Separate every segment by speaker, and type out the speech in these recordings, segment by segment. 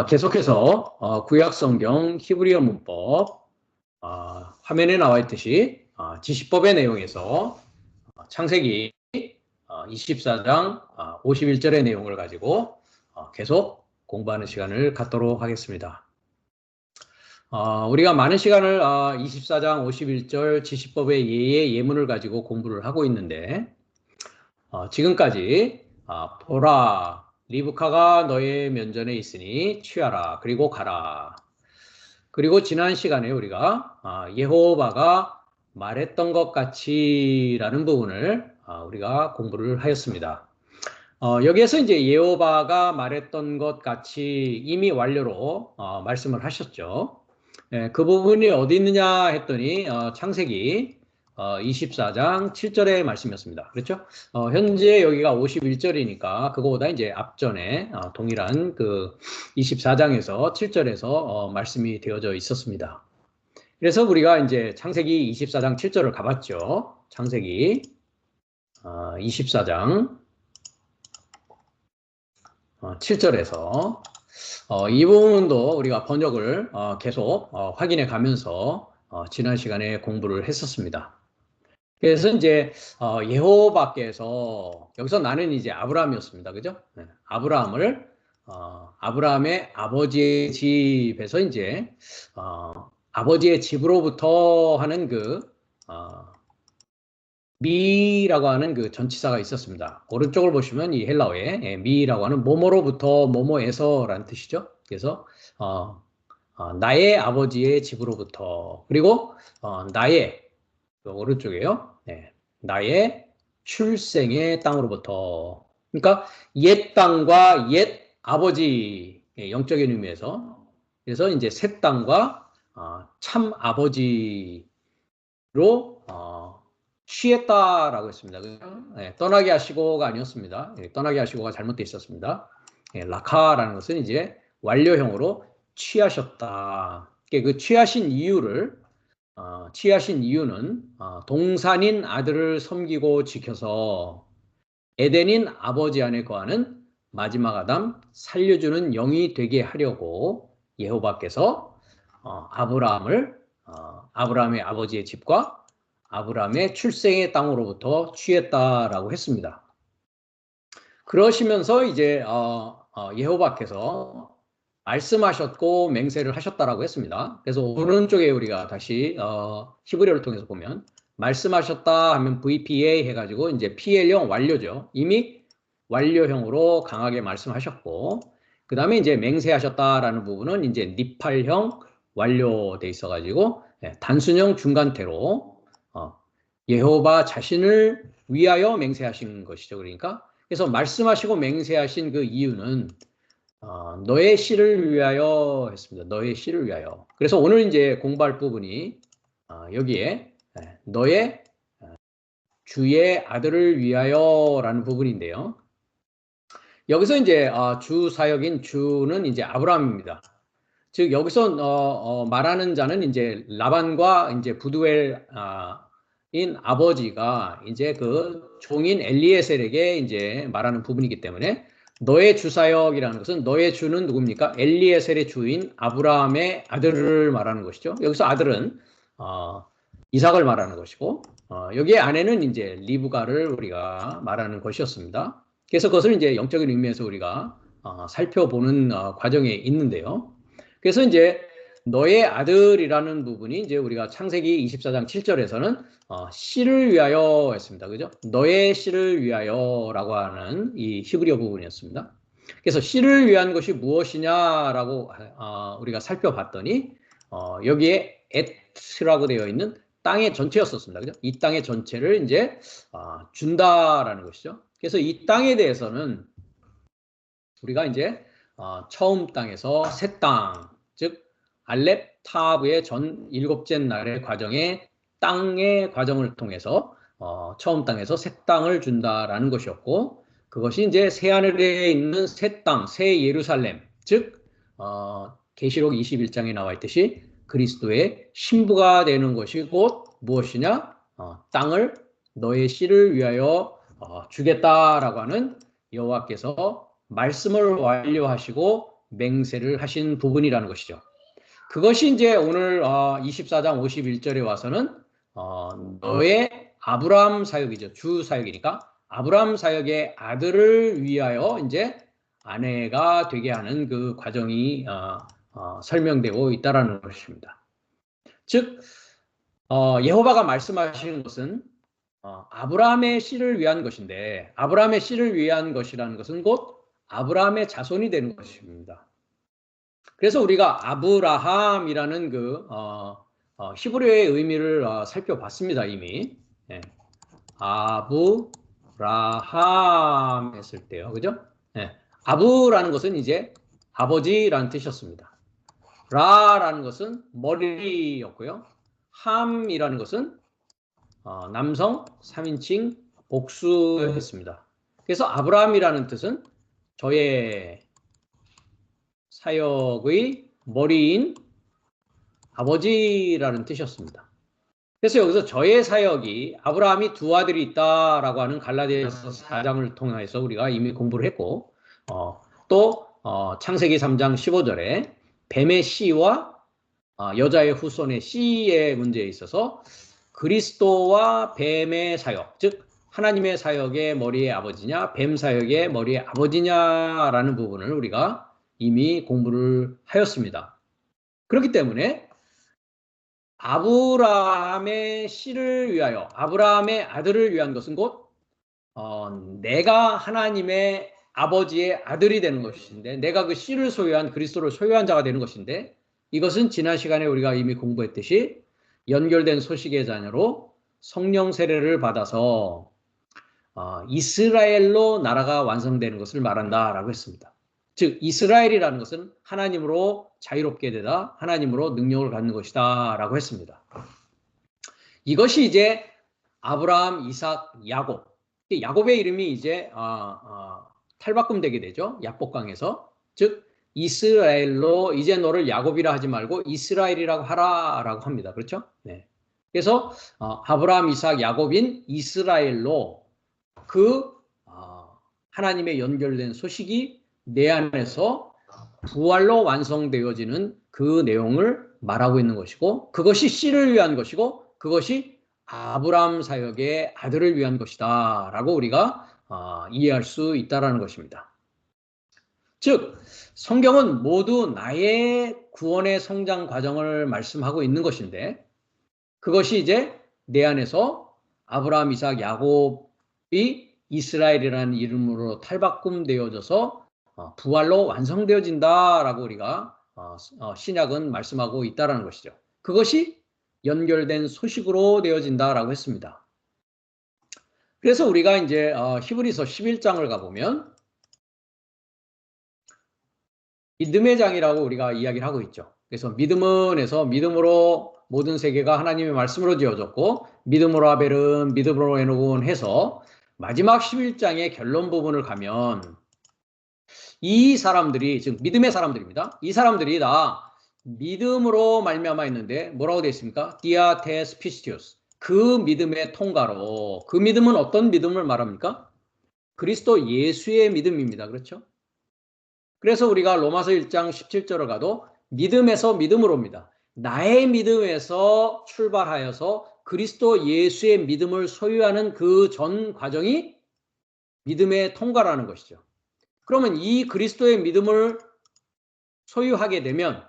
Speaker 1: 계속해서 구약성경 히브리어 문법 화면에 나와 있듯이 지시법의 내용에서 창세기 24장 51절의 내용을 가지고 계속 공부하는 시간을 갖도록 하겠습니다. 우리가 많은 시간을 24장 51절 지시법의 예의 예문을 가지고 공부를 하고 있는데 지금까지 보라 리브카가 너의 면전에 있으니 취하라 그리고 가라. 그리고 지난 시간에 우리가 여호와가 말했던 것 같이라는 부분을 우리가 공부를 하였습니다. 여기에서 이제 여호와가 말했던 것 같이 이미 완료로 말씀을 하셨죠. 그 부분이 어디 있느냐 했더니 창세기 24장 7절의 말씀이었습니다. 그렇죠? 현재 여기가 51절이니까 그거보다 이제 앞전에 동일한 그 24장에서 7절에서 말씀이 되어져 있었습니다. 그래서 우리가 이제 창세기 24장 7절을 가봤죠. 창세기 24장 7절에서 이 부분도 우리가 번역을 계속 확인해 가면서 지난 시간에 공부를 했었습니다. 그래서 이제 여호와께서 여기서 나는 이제 아브라함이었습니다. 그죠? 네. 아브라함의 아버지의 집에서 이제 아버지의 집으로부터 하는 그 미라고 하는 그 전치사가 있었습니다. 오른쪽을 보시면 이 헬라어에 미라고 하는 뭐뭐로부터 뭐뭐에서라는 뜻이죠. 그래서 나의 아버지의 집으로부터 그리고 나의 오른쪽에요. 네. 나의 출생의 땅으로부터. 그러니까 옛 땅과 옛 아버지 영적인 의미에서 그래서 이제 새 땅과 참 아버지로 취했다라고 했습니다. 네, 떠나게 하시고가 아니었습니다. 네, 떠나게 하시고가 잘못되어 있었습니다. 네, 라카라는 것은 이제 완료형으로 취하셨다. 그 취하신 이유는 동산인 아들을 섬기고 지켜서 에덴인 아버지 안에 거하는 마지막 아담 살려주는 영이 되게 하려고 여호와께서 아브라함의 아버지의 집과 아브라함의 출생의 땅으로부터 취했다라고 했습니다. 그러시면서 이제 여호와께서 말씀하셨고 맹세를 하셨다라고 했습니다. 그래서 오른쪽에 우리가 다시 히브리어를 통해서 보면 말씀하셨다 하면 VPA 해가지고 이제 PL형 완료죠. 이미 완료형으로 강하게 말씀하셨고 그 다음에 이제 맹세하셨다라는 부분은 이제 니팔형 완료돼 있어가지고 단순형 중간태로 여호와 자신을 위하여 맹세하신 것이죠. 그래서 말씀하시고 맹세하신 그 이유는 너의 씨를 위하여 했습니다. 너의 씨를 위하여. 그래서 오늘 이제 공부할 부분이 여기에 너의 주의 아들을 위하여라는 부분인데요. 여기서 이제 주 사역인 주는 이제 아브라함입니다. 즉 여기서 말하는 자는 이제 라반과 이제 부두엘인 아버지가 이제 그 종인 엘리에셀에게 이제 말하는 부분이기 때문에 너의 주사역이라는 것은 너의 주는 누굽니까? 엘리에셀의 주인 아브라함의 아들을 말하는 것이죠. 여기서 아들은 이삭을 말하는 것이고 여기에 아내는 이제 리브가를 우리가 말하는 것이었습니다. 그래서 그것을 이제 영적인 의미에서 우리가 살펴보는 과정에 있는데요. 그래서 이제 너의 아들이라는 부분이 이제 우리가 창세기 24장 7절에서는 씨를 위하여 했습니다. 그죠? 너의 씨를 위하여라고 하는 이 히브리어 부분이었습니다. 그래서 씨를 위한 것이 무엇이냐라고 우리가 살펴봤더니 여기에 et라고 되어 있는 땅의 전체였었습니다. 그죠? 이 땅의 전체를 이제 준다라는 것이죠. 그래서 이 땅에 대해서는 우리가 이제 처음 땅에서 새 땅, 즉 알렙 타브의 전 일곱째 날의 과정에 땅의 과정을 통해서 처음 땅에서 새 땅을 준다라는 것이었고 그것이 이제 새 하늘에 있는 새 땅, 새 예루살렘, 즉 계시록 21장에 나와 있듯이 그리스도의 신부가 되는 것이 곧 무엇이냐? 땅을 너의 씨를 위하여 주겠다라고 하는 여호와께서 말씀을 완료하시고 맹세를 하신 부분이라는 것이죠. 그것이 이제 오늘 24장 51절에 와서는 너의 아브라함 사역이죠. 주 사역이니까 아브라함 사역의 아들을 위하여 이제 아내가 되게 하는 그 과정이 설명되고 있다라는 것입니다. 즉 여호와가 말씀하시는 것은 아브라함의 씨를 위한 것인데 아브라함의 씨를 위한 것이라는 것은 곧 아브라함의 자손이 되는 것입니다. 그래서 우리가 아브라함이라는 그 히브리어의 의미를 살펴봤습니다. 이미. 예. 아브라함 했을 때요. 그죠? 예. 아브라는 것은 이제 아버지라는 뜻이었습니다. 라라는 것은 머리였고요. 함이라는 것은 남성 3인칭 복수했습니다. 그래서 아브라함이라는 뜻은 저의 사역의 머리인 아버지라는 뜻이었습니다. 그래서 여기서 저의 사역이 아브라함이 두 아들이 있다라고 하는 갈라디아서 4장을 통해서 우리가 이미 공부를 했고 또 창세기 3장 15절에 뱀의 씨와 여자의 후손의 씨의 문제에 있어서 그리스도와 뱀의 사역, 즉 하나님의 사역의 머리의 아버지냐 뱀 사역의 머리의 아버지냐라는 부분을 우리가 이미 공부를 하였습니다. 그렇기 때문에 아브라함의 씨를 위하여 아브라함의 아들을 위한 것은 곧 내가 하나님의 아버지의 아들이 되는 것인데 내가 그 씨를 소유한 그리스도를 소유한 자가 되는 것인데 이것은 지난 시간에 우리가 이미 공부했듯이 연결된 소식의 자녀로 성령 세례를 받아서 이스라엘로 나라가 완성되는 것을 말한다라고 했습니다. 즉 이스라엘이라는 것은 하나님으로 자유롭게 되다 하나님으로 능력을 갖는 것이다 라고 했습니다. 이것이 이제 아브라함, 이삭, 야곱 야곱의 이름이 이제 탈바꿈되게 되죠. 야복강에서 즉 이스라엘로 이제 너를 야곱이라 하지 말고 이스라엘이라고 하라라고 합니다. 그렇죠? 네. 그래서 아브라함, 이삭, 야곱인 이스라엘로 그 하나님의 연결된 소식이 내 안에서 부활로 완성되어지는 그 내용을 말하고 있는 것이고 그것이 씨를 위한 것이고 그것이 아브라함 사역의 아들을 위한 것이다 라고 우리가 이해할 수 있다는 것입니다. 즉 성경은 모두 나의 구원의 성장 과정을 말씀하고 있는 것인데 그것이 이제 내 안에서 아브라함, 이삭, 야곱이 이스라엘이라는 이름으로 탈바꿈되어져서 부활로 완성되어진다라고 우리가 신약은 말씀하고 있다는 것이죠. 그것이 연결된 소식으로 되어진다라고 했습니다. 그래서 우리가 이제 히브리서 11장을 가보면 믿음의 장이라고 우리가 이야기를 하고 있죠. 그래서 믿음은에서 믿음으로 모든 세계가 하나님의 말씀으로 지어졌고 믿음으로 아벨은 믿음으로 에녹은 해서 마지막 11장의 결론 부분을 가면 이 사람들이 즉 믿음의 사람들입니다. 이 사람들이 다 믿음으로 말미암아 있는데 뭐라고 되어 있습니까? 디아테스 피스티우스 그 믿음의 통과로 그 믿음은 어떤 믿음을 말합니까? 그리스도 예수의 믿음입니다. 그렇죠? 그래서 우리가 로마서 1장 17절을 가도 믿음에서 믿음으로입니다. 나의 믿음에서 출발하여서 그리스도 예수의 믿음을 소유하는 그 전 과정이 믿음의 통과라는 것이죠. 그러면 이 그리스도의 믿음을 소유하게 되면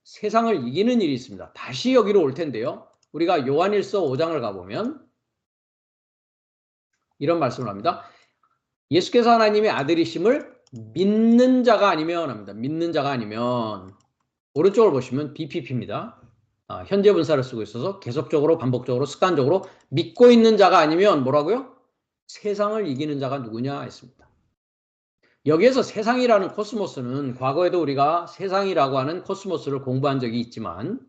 Speaker 1: 세상을 이기는 일이 있습니다. 다시 여기로 올 텐데요. 우리가 요한일서 5장을 가보면 이런 말씀을 합니다. 예수께서 하나님의 아들이심을 믿는 자가 아니면 합니다. 믿는 자가 아니면 오른쪽을 보시면 BPP입니다. 현재 분사를 쓰고 있어서 계속적으로 반복적으로 습관적으로 믿고 있는 자가 아니면 뭐라고요? 세상을 이기는 자가 누구냐 했습니다. 여기에서 세상이라는 코스모스는 과거에도 우리가 세상이라고 하는 코스모스를 공부한 적이 있지만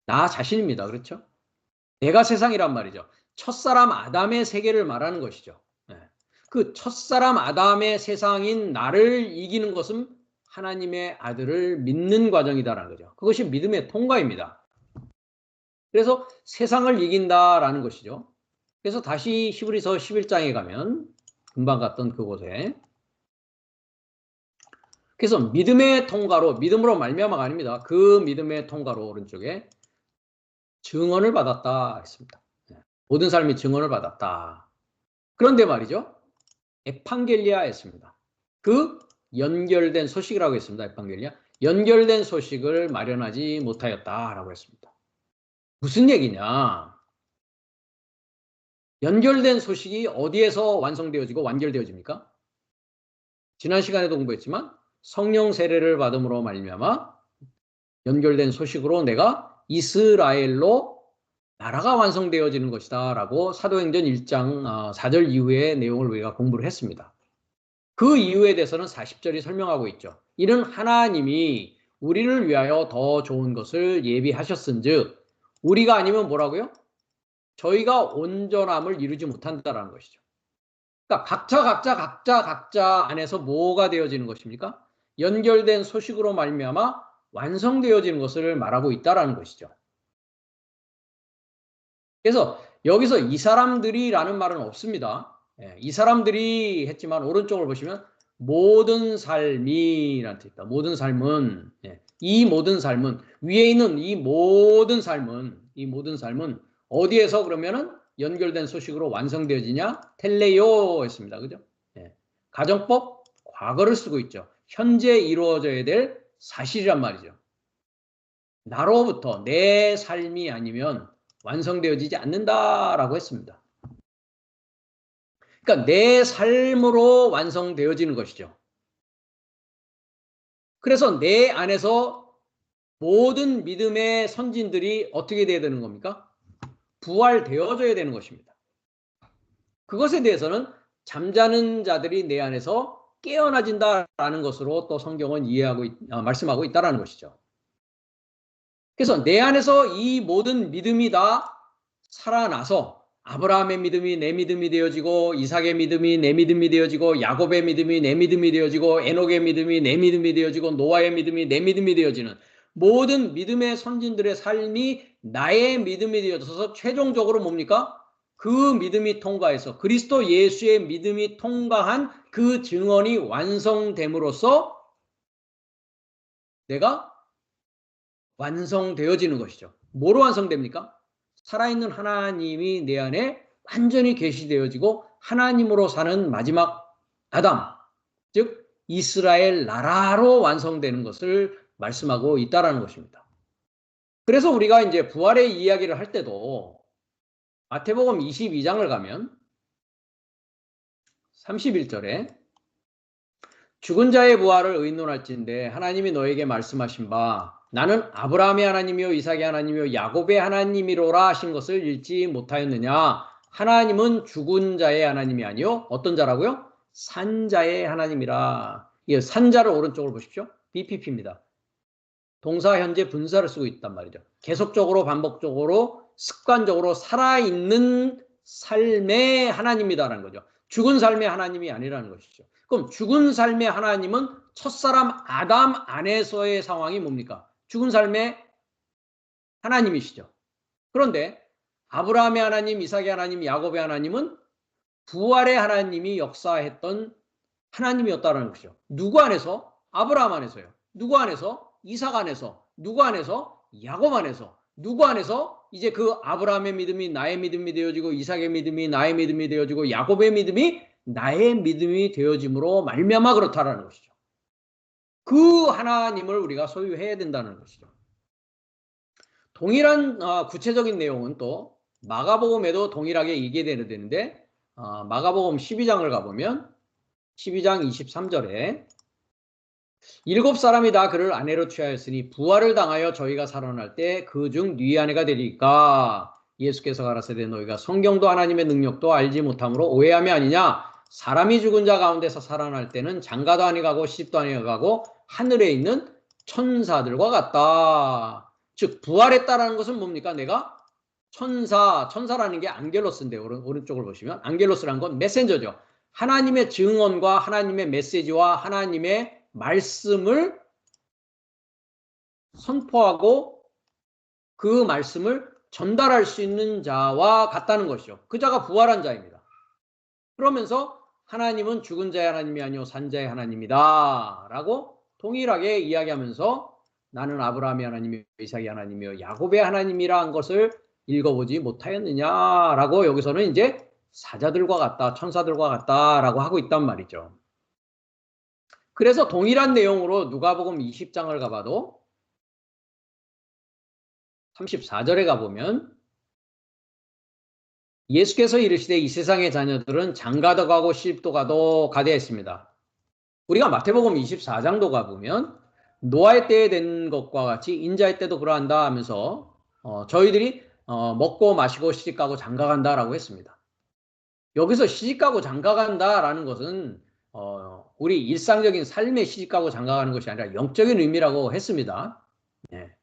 Speaker 1: 나 자신입니다. 그렇죠? 내가 세상이란 말이죠. 첫사람 아담의 세계를 말하는 것이죠. 그 첫사람 아담의 세상인 나를 이기는 것은 하나님의 아들을 믿는 과정이다라는 거죠. 그것이 믿음의 통과입니다. 그래서 세상을 이긴다라는 것이죠. 그래서 다시 히브리서 11장에 가면 금방 갔던 그곳에 그래서 믿음의 통과로, 믿음으로 말미암아가 아닙니다. 그 믿음의 통과로 오른쪽에 증언을 받았다 했습니다. 모든 사람이 증언을 받았다. 그런데 말이죠. 에판겔리아 했습니다. 그 연결된 소식이라고 했습니다. 에판겔리아. 연결된 소식을 마련하지 못하였다라고 했습니다. 무슨 얘기냐? 연결된 소식이 어디에서 완성되어지고 완결되어집니까? 지난 시간에도 공부했지만 성령 세례를 받음으로 말미암아 연결된 소식으로 내가 이스라엘로 나라가 완성되어지는 것이다 라고 사도행전 1장 4절 이후의 내용을 우리가 공부를 했습니다. 그 이유에 대해서는 40절이 설명하고 있죠. 이는 하나님이 우리를 위하여 더 좋은 것을 예비하셨은즉 우리가 아니면 뭐라고요? 저희가 온전함을 이루지 못한다라는 것이죠. 그러니까 각자 안에서 뭐가 되어지는 것입니까? 연결된 소식으로 말미암아 완성되어지는 것을 말하고 있다라는 것이죠. 그래서 여기서 이 사람들이라는 말은 없습니다. 이 사람들이 했지만 오른쪽을 보시면 모든 삶이라는 뜻 있다. 모든 삶은 이 모든 삶은 위에 있는 이 모든 삶은 어디에서 그러면은 연결된 소식으로 완성되어지냐? 텔레요 했습니다. 그죠? 가정법 과거를 쓰고 있죠. 현재 이루어져야 될 사실이란 말이죠. 나로부터 내 삶이 아니면 완성되어지지 않는다라고 했습니다. 그러니까 내 삶으로 완성되어지는 것이죠. 그래서 내 안에서 모든 믿음의 선진들이 어떻게 돼야 되는 겁니까? 부활되어져야 되는 것입니다. 그것에 대해서는 잠자는 자들이 내 안에서 깨어나진다라는 것으로 또 성경은 말씀하고 있다는 것이죠. 그래서 내 안에서 이 모든 믿음이 다 살아나서 아브라함의 믿음이 내 믿음이 되어지고 이삭의 믿음이 내 믿음이 되어지고 야곱의 믿음이 내 믿음이 되어지고 에녹의 믿음이 내 믿음이 되어지고 노아의 믿음이 내 믿음이 되어지는 모든 믿음의 선진들의 삶이 나의 믿음이 되어져서 최종적으로 뭡니까? 그 믿음이 통과해서 그리스도 예수의 믿음이 통과한 그 증언이 완성됨으로써 내가 완성되어지는 것이죠. 뭐로 완성됩니까? 살아있는 하나님이 내 안에 완전히 계시되어지고 하나님으로 사는 마지막 아담, 즉 이스라엘 나라로 완성되는 것을 말씀하고 있다라는 것입니다. 그래서 우리가 이제 부활의 이야기를 할 때도 마태복음 22장을 가면 31절에 죽은 자의 부활을 의논할진대 하나님이 너에게 말씀하신 바 나는 아브라함의 하나님이요 이삭의 하나님이요 야곱의 하나님이로라 하신 것을 읽지 못하였느냐. 하나님은 죽은 자의 하나님이 아니요 어떤 자라고요? 산자의 하나님이라. 이 산자를 오른쪽으로 보십시오. BPP입니다. 동사 현재 분사를 쓰고 있단 말이죠. 계속적으로 반복적으로 습관적으로 살아있는 삶의 하나님이다라는 거죠. 죽은 삶의 하나님이 아니라는 것이죠. 그럼 죽은 삶의 하나님은 첫사람 아담 안에서의 상황이 뭡니까? 죽은 삶의 하나님이시죠. 그런데 아브라함의 하나님, 이삭의 하나님, 야곱의 하나님은 부활의 하나님이 역사했던 하나님이었다는 것이죠. 누구 안에서? 아브라함 안에서요. 누구 안에서? 이삭 안에서. 누구 안에서? 야곱 안에서. 누구 안에서? 이제 그 아브라함의 믿음이 나의 믿음이 되어지고 이삭의 믿음이 나의 믿음이 되어지고 야곱의 믿음이 나의 믿음이 되어짐으로 말미암아 그렇다라는 것이죠. 그 하나님을 우리가 소유해야 된다는 것이죠. 동일한 구체적인 내용은 또 마가복음에도 동일하게 얘기해야 되는데 마가복음 12장을 가보면 12장 23절에 7사람이 다 그를 아내로 취하였으니 부활을 당하여 저희가 살아날 때 그 중 네 아내가 되리까. 예수께서 가라사대 너희가 성경도 하나님의 능력도 알지 못함으로 오해함이 아니냐. 사람이 죽은 자 가운데서 살아날 때는 장가도 아니가고 시집도 아니가고 하늘에 있는 천사들과 같다. 즉 부활했다라는 것은 뭡니까? 내가 천사라는 게 안겔로스인데 오른쪽을 보시면 안겔로스라는 건 메신저죠. 하나님의 증언과 하나님의 메시지와 하나님의 말씀을 선포하고 그 말씀을 전달할 수 있는 자와 같다는 것이죠. 그 자가 부활한 자입니다. 그러면서 하나님은 죽은 자의 하나님이 아니요 산 자의 하나님이다 라고 동일하게 이야기하면서 나는 아브라함의 하나님이며 이삭의 하나님이며 야곱의 하나님이라는 것을 읽어보지 못하였느냐라고 여기서는 이제 사자들과 같다, 천사들과 같다라고 하고 있단 말이죠. 그래서 동일한 내용으로 누가복음 20장을 가봐도 34절에 가보면 예수께서 이르시되 이 세상의 자녀들은 장가도 가고 시집도 가도 가되었습니다. 우리가 마태복음 24장도 가보면 노아의 때에 된 것과 같이 인자의 때도 그러한다 하면서 저희들이 먹고 마시고 시집가고 장가간다라고 했습니다. 여기서 시집가고 장가간다라는 것은 우리 일상적인 삶에 시집가고 장가가는 것이 아니라 영적인 의미라고 했습니다. 네.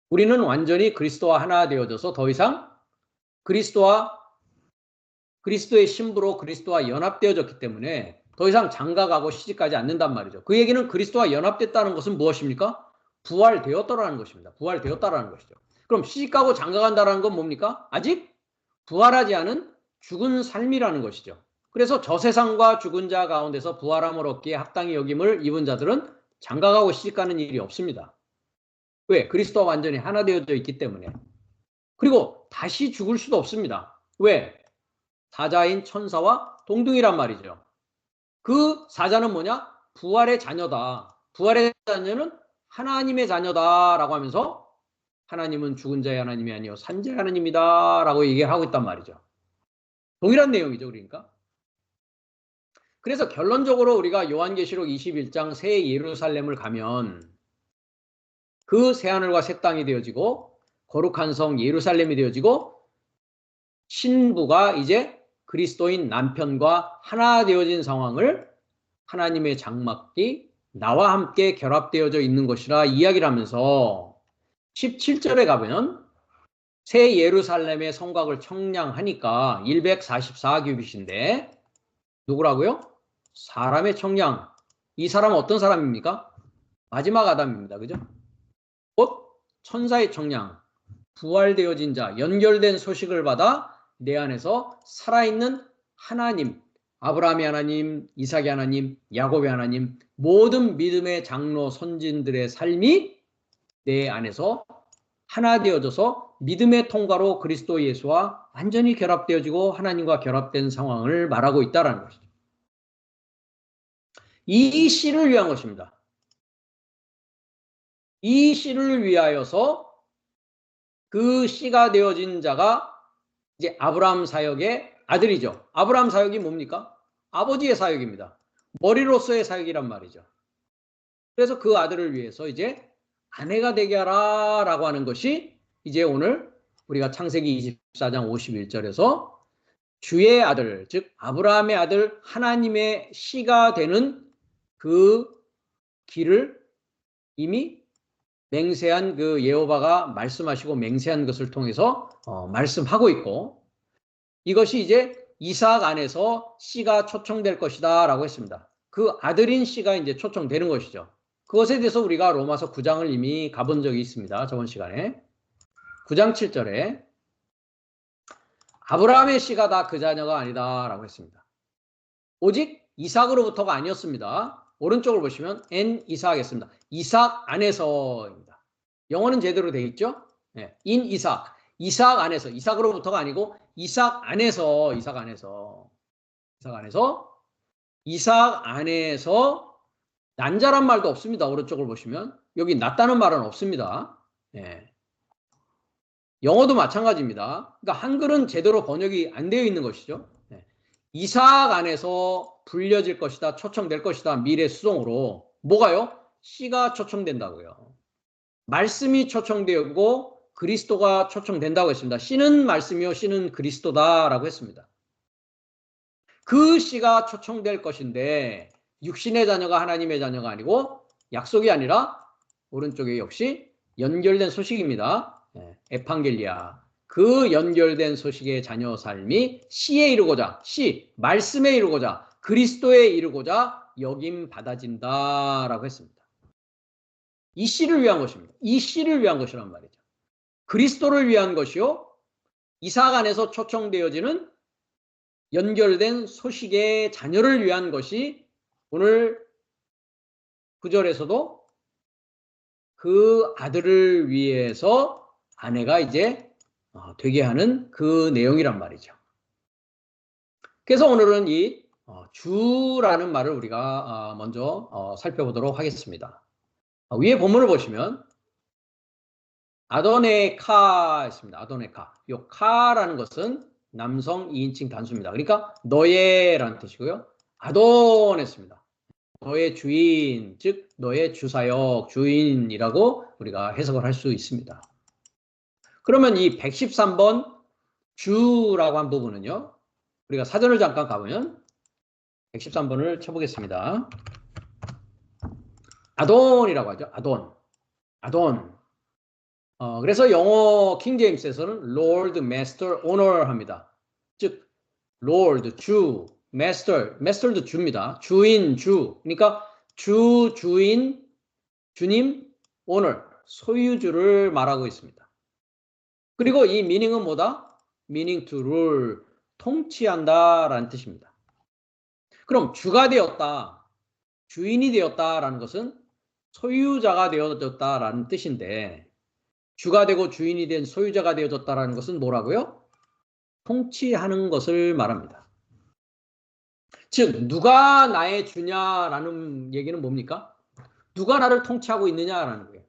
Speaker 1: 우리는 완전히 그리스도와 하나 되어져서 더 이상 그리스도의 신부로 그리스도와 연합되어졌기 때문에 더 이상 장가가고 시집가지 않는단 말이죠. 그 얘기는 그리스도와 연합됐다는 것은 무엇입니까? 부활되었다라는 것입니다. 부활되었다라는 것이죠. 그럼 시집가고 장가간다라는 건 뭡니까? 아직 부활하지 않은 죽은 삶이라는 것이죠. 그래서 저 세상과 죽은 자 가운데서 부활함을 얻기에 합당히 여김을 입은 자들은 장가가고 시집가는 일이 없습니다. 왜? 그리스도와 완전히 하나 되어져 있기 때문에. 그리고 다시 죽을 수도 없습니다. 왜? 사자인 천사와 동등이란 말이죠. 그 사자는 뭐냐? 부활의 자녀다. 부활의 자녀는 하나님의 자녀다라고 하면서 하나님은 죽은 자의 하나님이 아니요 산자의 하나님이다라고 얘기하고 있단 말이죠. 동일한 내용이죠. 그러니까. 그래서 결론적으로 우리가 요한계시록 21장 새 예루살렘을 가면 그 새하늘과 새 땅이 되어지고 거룩한 성 예루살렘이 되어지고 신부가 이제 그리스도인 남편과 하나 되어진 상황을 하나님의 장막이 나와 함께 결합되어져 있는 것이라 이야기를 하면서 17절에 가면 새 예루살렘의 성곽을 청량하니까 144규빗인데 누구라고요? 사람의 청량. 이 사람은 어떤 사람입니까? 마지막 아담입니다. 그죠? 곧 천사의 청량, 부활되어진 자, 연결된 소식을 받아 내 안에서 살아있는 하나님, 아브라함의 하나님, 이삭의 하나님, 야곱의 하나님, 모든 믿음의 장로 선진들의 삶이 내 안에서 하나 되어져서 믿음의 통과로 그리스도 예수와 완전히 결합되어지고 하나님과 결합된 상황을 말하고 있다는 것이죠. 이 씨를 위한 것입니다. 이 씨를 위하여서 그 씨가 되어진 자가 이제 아브라함 사역의 아들이죠. 아브라함 사역이 뭡니까? 아버지의 사역입니다. 머리로서의 사역이란 말이죠. 그래서 그 아들을 위해서 이제 아내가 되게 하라라고 하는 것이 이제 오늘 우리가 창세기 24장 51절에서 주의 아들, 즉 아브라함의 아들 하나님의 씨가 되는 그 길을 이미 맹세한 그 여호와가 말씀하시고 맹세한 것을 통해서 말씀하고 있고 이것이 이제 이삭 안에서 씨가 초청될 것이다 라고 했습니다. 그 아들인 씨가 이제 초청되는 것이죠. 그것에 대해서 우리가 로마서 9장을 이미 가본 적이 있습니다. 저번 시간에 9장 7절에 아브라함의 씨가 다 그 자녀가 아니다 라고 했습니다. 오직 이삭으로부터가 아니었습니다. 오른쪽을 보시면 엔 이삭했습니다. 이삭 안에서입니다. 영어는 제대로 되어 있죠? 네. 인 이삭. 이삭 안에서. 이삭으로부터가 아니고 이삭 안에서. 이삭 안에서 난자란 말도 없습니다. 오른쪽을 보시면. 여기 낫다는 말은 없습니다. 네. 영어도 마찬가지입니다. 그러니까 한글은 제대로 번역이 안 되어 있는 것이죠. 네. 이삭 안에서 불려질 것이다. 초청될 것이다. 미래 수동으로. 뭐가요? 씨가 초청된다고요. 말씀이 초청되고 그리스도가 초청된다고 했습니다. 씨는 말씀이요. 씨는 그리스도다라고 했습니다. 그 씨가 초청될 것인데 육신의 자녀가 하나님의 자녀가 아니고 약속이 아니라 오른쪽에 역시 연결된 소식입니다. 에판겔리아. 그 연결된 소식의 자녀 삶이 씨에 이르고자, 씨, 말씀에 이르고자, 그리스도에 이르고자 여김 받아진다라고 했습니다. 이 씨를 위한 것입니다. 이 씨를 위한 것이란 말이죠. 그리스도를 위한 것이요. 이삭 안에서 초청되어지는 연결된 소식의 자녀를 위한 것이 오늘 9절에서도 그 아들을 위해서 아내가 이제 되게 하는 그 내용이란 말이죠. 그래서 오늘은 이 주라는 말을 우리가 먼저 살펴보도록 하겠습니다. 위에 본문을 보시면 아도네카 있습니다. 아도네카. 이 카라는 것은 남성 2인칭 단수입니다. 그러니까 너의라는 뜻이고요. 아도네스입니다. 너의 주인, 즉 너의 주사역, 주인이라고 우리가 해석을 할 수 있습니다. 그러면 이 113번 주라고 한 부분은요. 우리가 사전을 잠깐 가보면 113번을 쳐보겠습니다. 아돈이라고 하죠. 아돈. 아돈. 그래서 영어 킹제임스에서는 Lord, Master, Owner 합니다. 즉 Lord, 주, Master, Master도 주입니다. 주인, 주. 그러니까 주, 주인, 주님, Owner, 소유주를 말하고 있습니다. 그리고 이 meaning은 뭐다? meaning to rule, 통치한다라는 뜻입니다. 그럼 주가 되었다, 주인이 되었다라는 것은 소유자가 되어졌다라는 뜻인데 주가 되고 주인이 된 소유자가 되어졌다라는 것은 뭐라고요? 통치하는 것을 말합니다. 즉 누가 나의 주냐라는 얘기는 뭡니까? 누가 나를 통치하고 있느냐라는 거예요.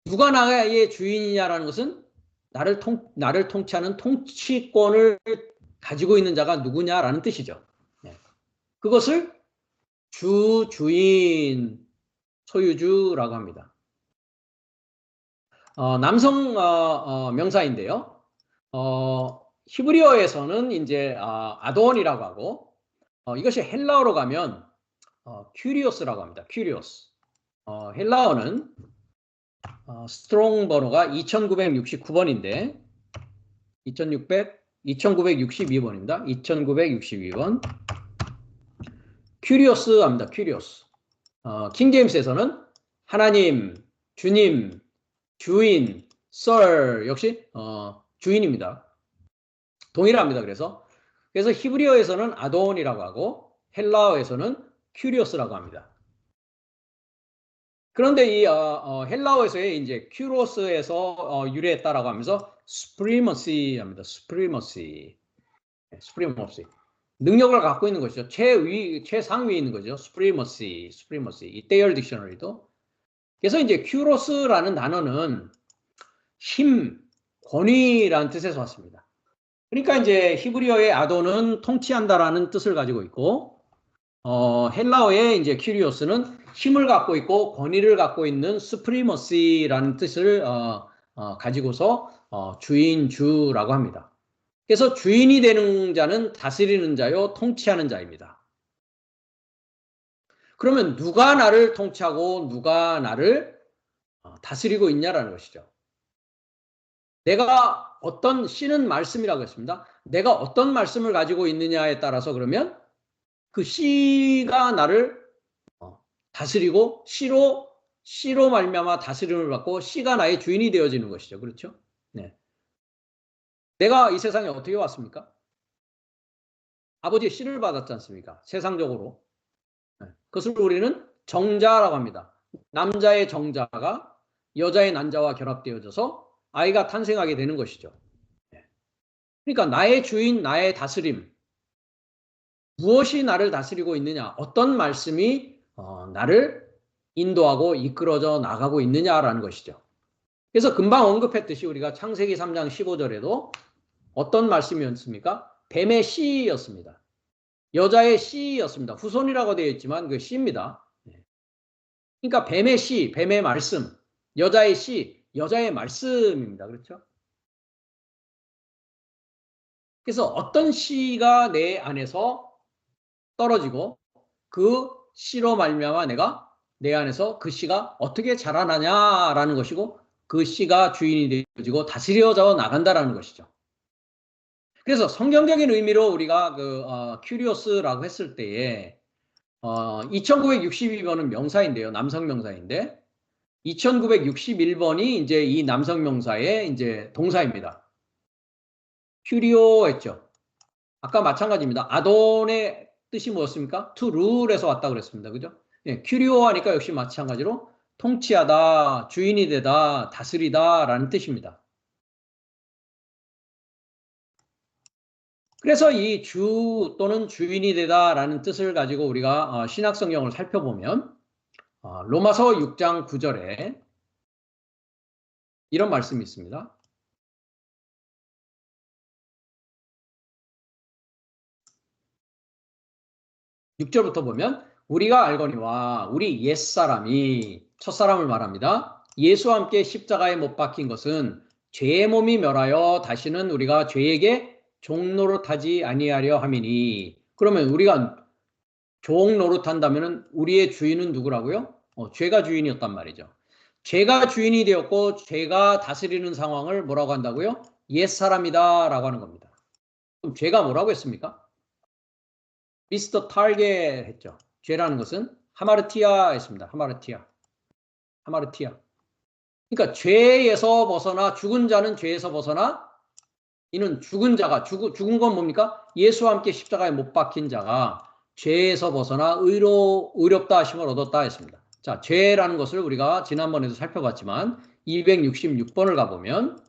Speaker 1: 누가 나의 주인이냐라는 것은 나를 통치하는 통치권을 가지고 있는 자가 누구냐라는 뜻이죠. 네. 그것을 주, 주인, 소유주라고 합니다. 남성 명사인데요. 히브리어에서는 이제 아돈이라고 하고 이것이 헬라어로 가면 큐리오스라고 합니다. 큐리오스. 헬라어는 스트롱 번호가 2969번인데 2962번입니다. 2962번. 큐리오스 합니다. 큐리오스. 킹제임스에서는 하나님, 주님, 주인, sir 역시 주인입니다. 동일합니다. 그래서 히브리어에서는 아돈이라고 하고 헬라어에서는 큐리오스라고 합니다. 그런데 이 헬라어에서의 이제 큐로스에서 유래했다라고 하면서 supremacy 합니다. supremacy. supremacy. 능력을 갖고 있는 것이죠. 최상위에 있는 거죠. supremacy. 이 데이얼 딕셔너리도. 그래서 이제 큐로스라는 단어는 힘, 권위라는 뜻에서 왔습니다. 그러니까 이제 히브리어의 아돈은 통치한다라는 뜻을 가지고 있고 헬라어의 이제 큐리오스는 힘을 갖고 있고 권위를 갖고 있는 supremacy라는 뜻을 가지고서 주인, 주라고 합니다. 그래서 주인이 되는 자는 다스리는 자요, 통치하는 자입니다. 그러면 누가 나를 통치하고 누가 나를 다스리고 있냐라는 것이죠. 내가 어떤 씨는 말씀이라고 했습니다. 내가 어떤 말씀을 가지고 있느냐에 따라서 그러면 그 씨가 나를 다스리고 씨로 말미암아 다스림을 받고 씨가 나의 주인이 되어지는 것이죠. 그렇죠? 네. 내가 이 세상에 어떻게 왔습니까? 아버지의 씨를 받았지 않습니까? 세상적으로. 네. 그것을 우리는 정자라고 합니다. 남자의 정자가 여자의 난자와 결합되어져서 아이가 탄생하게 되는 것이죠. 네. 그러니까 나의 주인, 나의 다스림. 무엇이 나를 다스리고 있느냐? 어떤 말씀이 나를 인도하고 이끌어져 나가고 있느냐라는 것이죠. 그래서 금방 언급했듯이 우리가 창세기 3장 15절에도 어떤 말씀이었습니까? 뱀의 씨였습니다. 여자의 씨였습니다. 후손이라고 되어 있지만 그 씨입니다. 그러니까 뱀의 씨, 뱀의 말씀, 여자의 씨, 여자의 말씀입니다. 그렇죠? 그래서 어떤 씨가 내 안에서 떨어지고 그 씨로 말미암아 내가 내 안에서 그 씨가 어떻게 자라나냐라는 것이고 그 씨가 주인이 되어지고 다스려져 나간다라는 것이죠. 그래서 성경적인 의미로 우리가 큐리오스라고 했을 때에 2962번은 명사인데요. 남성 명사인데 2961번이 이제 이 남성 명사의 이제 동사입니다. 큐리오 했죠. 아까 마찬가지입니다. 아돈의 뜻이 뭐였습니까? to rule에서 왔다 그랬습니다. 그죠? 예, 큐리오 하니까 역시 마찬가지로 통치하다, 주인이 되다, 다스리다 라는 뜻입니다. 그래서 이 주 또는 주인이 되다 라는 뜻을 가지고 우리가 신약 성경을 살펴보면 로마서 6장 9절에 이런 말씀이 있습니다. 6절부터 보면 우리가 알거니와 우리 옛사람이 첫사람을 말합니다. 예수와 함께 십자가에 못 박힌 것은 죄의 몸이 멸하여 다시는 우리가 죄에게 종노릇하지 아니하려 함이니. 그러면 우리가 종노릇한다면 우리의 주인은 누구라고요? 죄가 주인이었단 말이죠. 죄가 주인이 되었고 죄가 다스리는 상황을 뭐라고 한다고요? 옛사람이다 라고 하는 겁니다. 그럼 죄가 뭐라고 했습니까? 미스터 타겟 했죠. 죄라는 것은 하마르티아였습니다. 하마르티아. 그러니까 죄에서 벗어나 죽은 자는 죄에서 벗어나 이는 죽은 자가 죽은 건 뭡니까? 예수와 함께 십자가에 못 박힌 자가 죄에서 벗어나 의롭다 하심을 얻었다 했습니다. 자, 죄라는 것을 우리가 지난번에도 살펴봤지만 266번을 가보면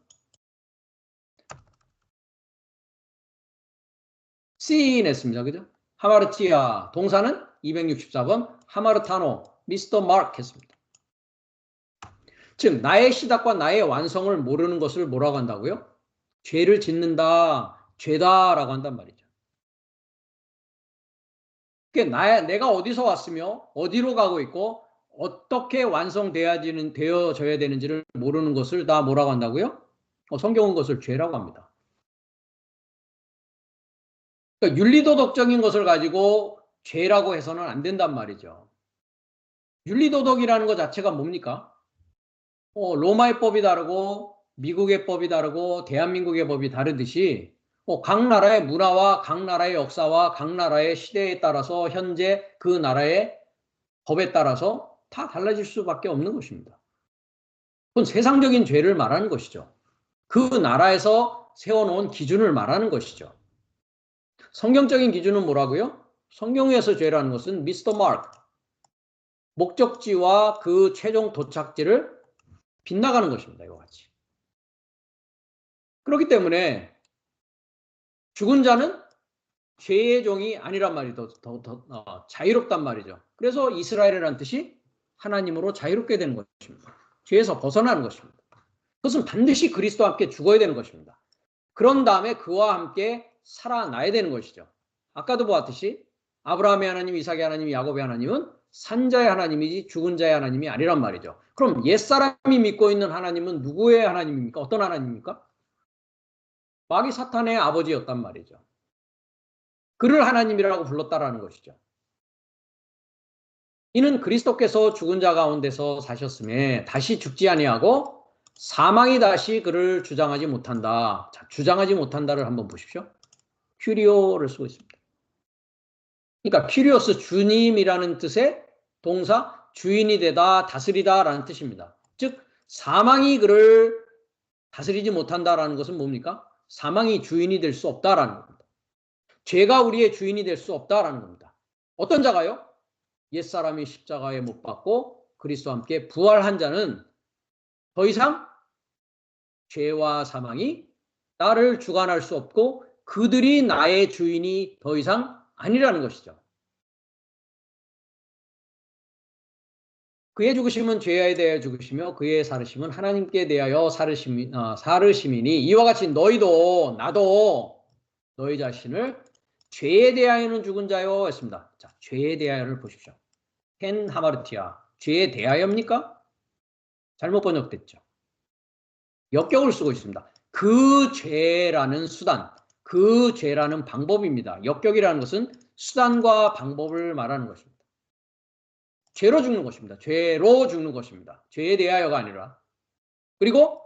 Speaker 1: sin 했습니다. 그죠? 하마르티아 동사는 264번 하마르타노 미스터 마크 했습니다. 즉 나의 시작과 나의 완성을 모르는 것을 뭐라고 한다고요? 죄를 짓는다, 죄다라고 한단 말이죠. 그러니까 내가 어디서 왔으며 어디로 가고 있고 어떻게 되어져야 되는지를 모르는 것을 다 뭐라고 한다고요? 성경은 그것을 죄라고 합니다. 그러니까 윤리도덕적인 것을 가지고 죄라고 해서는 안 된단 말이죠. 윤리도덕이라는 것 자체가 뭡니까? 로마의 법이 다르고 미국의 법이 다르고 대한민국의 법이 다르듯이 각 나라의 문화와 각 나라의 역사와 각 나라의 시대에 따라서 현재 그 나라의 법에 따라서 다 달라질 수밖에 없는 것입니다. 그건 세상적인 죄를 말하는 것이죠. 그 나라에서 세워놓은 기준을 말하는 것이죠. 성경적인 기준은 뭐라고요? 성경에서 죄라는 것은 미스터 마크, 목적지와 그 최종 도착지를 빗나가는 것입니다. 이와 같이. 그렇기 때문에 죽은 자는 죄의 종이 아니란 말이 더 자유롭단 말이죠. 그래서 이스라엘이라는 뜻이 하나님으로 자유롭게 되는 것입니다. 죄에서 벗어나는 것입니다. 그것은 반드시 그리스도와 함께 죽어야 되는 것입니다. 그런 다음에 그와 함께 살아나야 되는 것이죠. 아까도 보았듯이 아브라함의 하나님, 이삭의 하나님, 야곱의 하나님은 산자의 하나님이지 죽은 자의 하나님이 아니란 말이죠. 그럼 옛사람이 믿고 있는 하나님은 누구의 하나님입니까? 어떤 하나님입니까? 마귀 사탄의 아버지였단 말이죠. 그를 하나님이라고 불렀다라는 것이죠. 이는 그리스도께서 죽은 자 가운데서 사셨음에 다시 죽지 아니하고 사망이 다시 그를 주장하지 못한다. 자, 주장하지 못한다를 한번 보십시오. 큐리오를 쓰고 있습니다. 그러니까 큐리오스 주님이라는 뜻의 동사 주인이 되다, 다스리다라는 뜻입니다. 즉 사망이 그를 다스리지 못한다라는 것은 뭡니까? 사망이 주인이 될 수 없다라는 겁니다. 죄가 우리의 주인이 될 수 없다라는 겁니다. 어떤 자가요? 옛사람이 십자가에 못 박고 그리스도와 함께 부활한 자는 더 이상 죄와 사망이 나를 주관할 수 없고 그들이 나의 주인이 더 이상 아니라는 것이죠. 그의 죽으심은 죄에 대하여 죽으시며 그의 살으심은 하나님께 대하여 살으심이니 이와 같이 너희도 나도 너희 자신을 죄에 대하여는 죽은 자요 했습니다. 자, 죄에 대하여를 보십시오. 헨 하마르티아 죄에 대하여입니까? 잘못 번역됐죠. 역격을 쓰고 있습니다. 그 죄라는 수단, 그 죄라는 방법입니다. 역격이라는 것은 수단과 방법을 말하는 것입니다. 죄로 죽는 것입니다. 죄로 죽는 것입니다. 죄에 대하여가 아니라. 그리고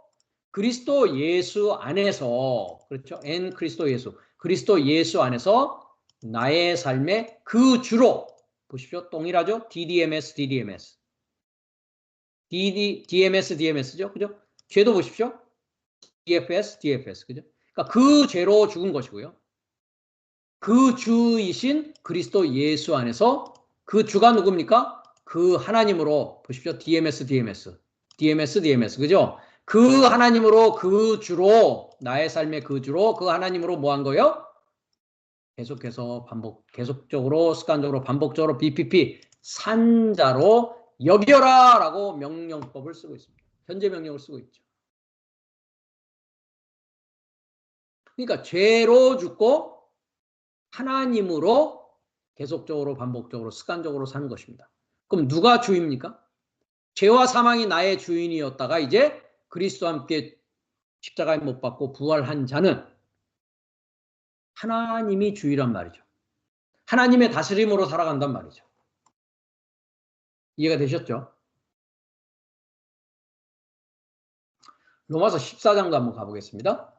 Speaker 1: 그리스도 예수 안에서, 그렇죠? 엔 그리스도 예수. 그리스도 예수 안에서 나의 삶의 그 주로, 보십시오. 동일하죠? DDMS. DMS죠? 그죠? 죄도 보십시오. DFS. 그죠? 그러니까 그 죄로 죽은 것이고요. 그 주이신 그리스도 예수 안에서 그 주가 누굽니까? 그 하나님으로 보십시오. DMS, 그죠? 그 하나님으로 그 주로 나의 삶의 그 주로 그 하나님으로 뭐 한 거요? 계속해서 계속적으로 습관적으로 반복적으로 BPP 산자로 여겨라라고 명령법을 쓰고 있습니다. 현재 명령을 쓰고 있죠. 그러니까 죄로 죽고 하나님으로 계속적으로 반복적으로 습관적으로 사는 것입니다. 그럼 누가 주입니까? 죄와 사망이 나의 주인이었다가 이제 그리스도와 함께 십자가에 못 박고 부활한 자는 하나님이 주이란 말이죠. 하나님의 다스림으로 살아간단 말이죠. 이해가 되셨죠? 로마서 14장도 한번 가보겠습니다.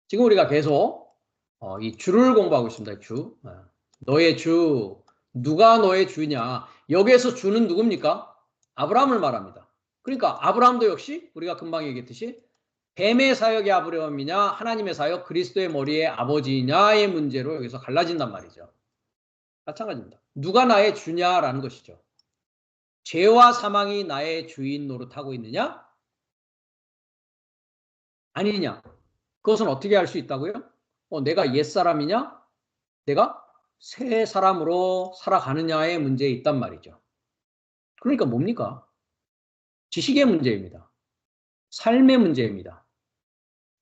Speaker 1: 지금 우리가 계속 이 주를 공부하고 있습니다. 주. 너의 주. 누가 너의 주냐. 여기에서 주는 누굽니까? 아브라함을 말합니다. 그러니까 아브라함도 역시 우리가 금방 얘기했듯이 뱀의 사역이 아브라함이냐 하나님의 사역 그리스도의 머리의 아버지냐의 문제로 여기서 갈라진단 말이죠. 마찬가지입니다. 누가 나의 주냐라는 것이죠. 죄와 사망이 나의 주인 노릇하고 있느냐? 아니냐? 그것은 어떻게 할 수 있다고요? 내가 옛사람이냐? 내가 새 사람으로 살아가느냐의 문제에 있단 말이죠. 그러니까 뭡니까? 지식의 문제입니다. 삶의 문제입니다.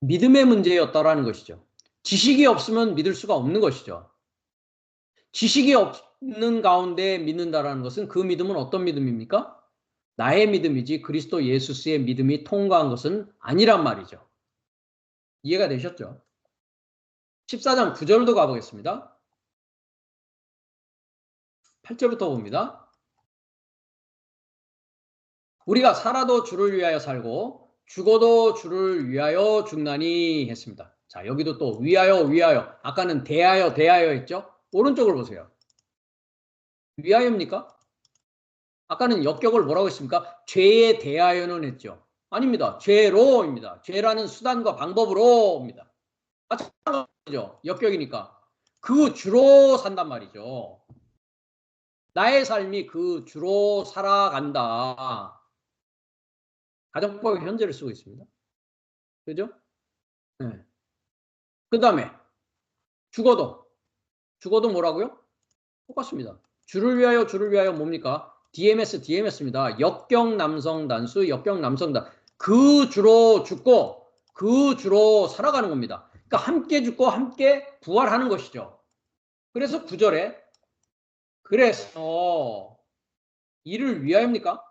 Speaker 1: 믿음의 문제였다라는 것이죠. 지식이 없으면 믿을 수가 없는 것이죠. 지식이 없는 가운데 믿는다라는 것은 그 믿음은 어떤 믿음입니까? 나의 믿음이지 그리스도 예수스의 믿음이 통과한 것은 아니란 말이죠. 이해가 되셨죠? 14장 9절도 가보겠습니다. 8절부터 봅니다. 우리가 살아도 주를 위하여 살고 죽어도 주를 위하여 죽나니 했습니다. 자, 여기도 또 위하여 아까는 대하여 했죠? 오른쪽을 보세요. 위하여입니까? 아까는 역격을 뭐라고 했습니까? 죄에 대하여는 했죠. 아닙니다. 죄로입니다. 죄라는 수단과 방법으로입니다. 마찬가지죠. 역격이니까. 그 주로 산단 말이죠. 나의 삶이 그 주로 살아간다. 가정법의 현재를 쓰고 있습니다. 그죠? 네. 그 다음에 죽어도 뭐라고요? 똑같습니다. 주를 위하여 뭡니까? DMS입니다. 역격 남성 단수, 역격 남성 단. 그 주로 죽고 그 주로 살아가는 겁니다. 그러니까 함께 죽고 함께 부활하는 것이죠. 그래서 9절에 그래서 이를 위하여입니까?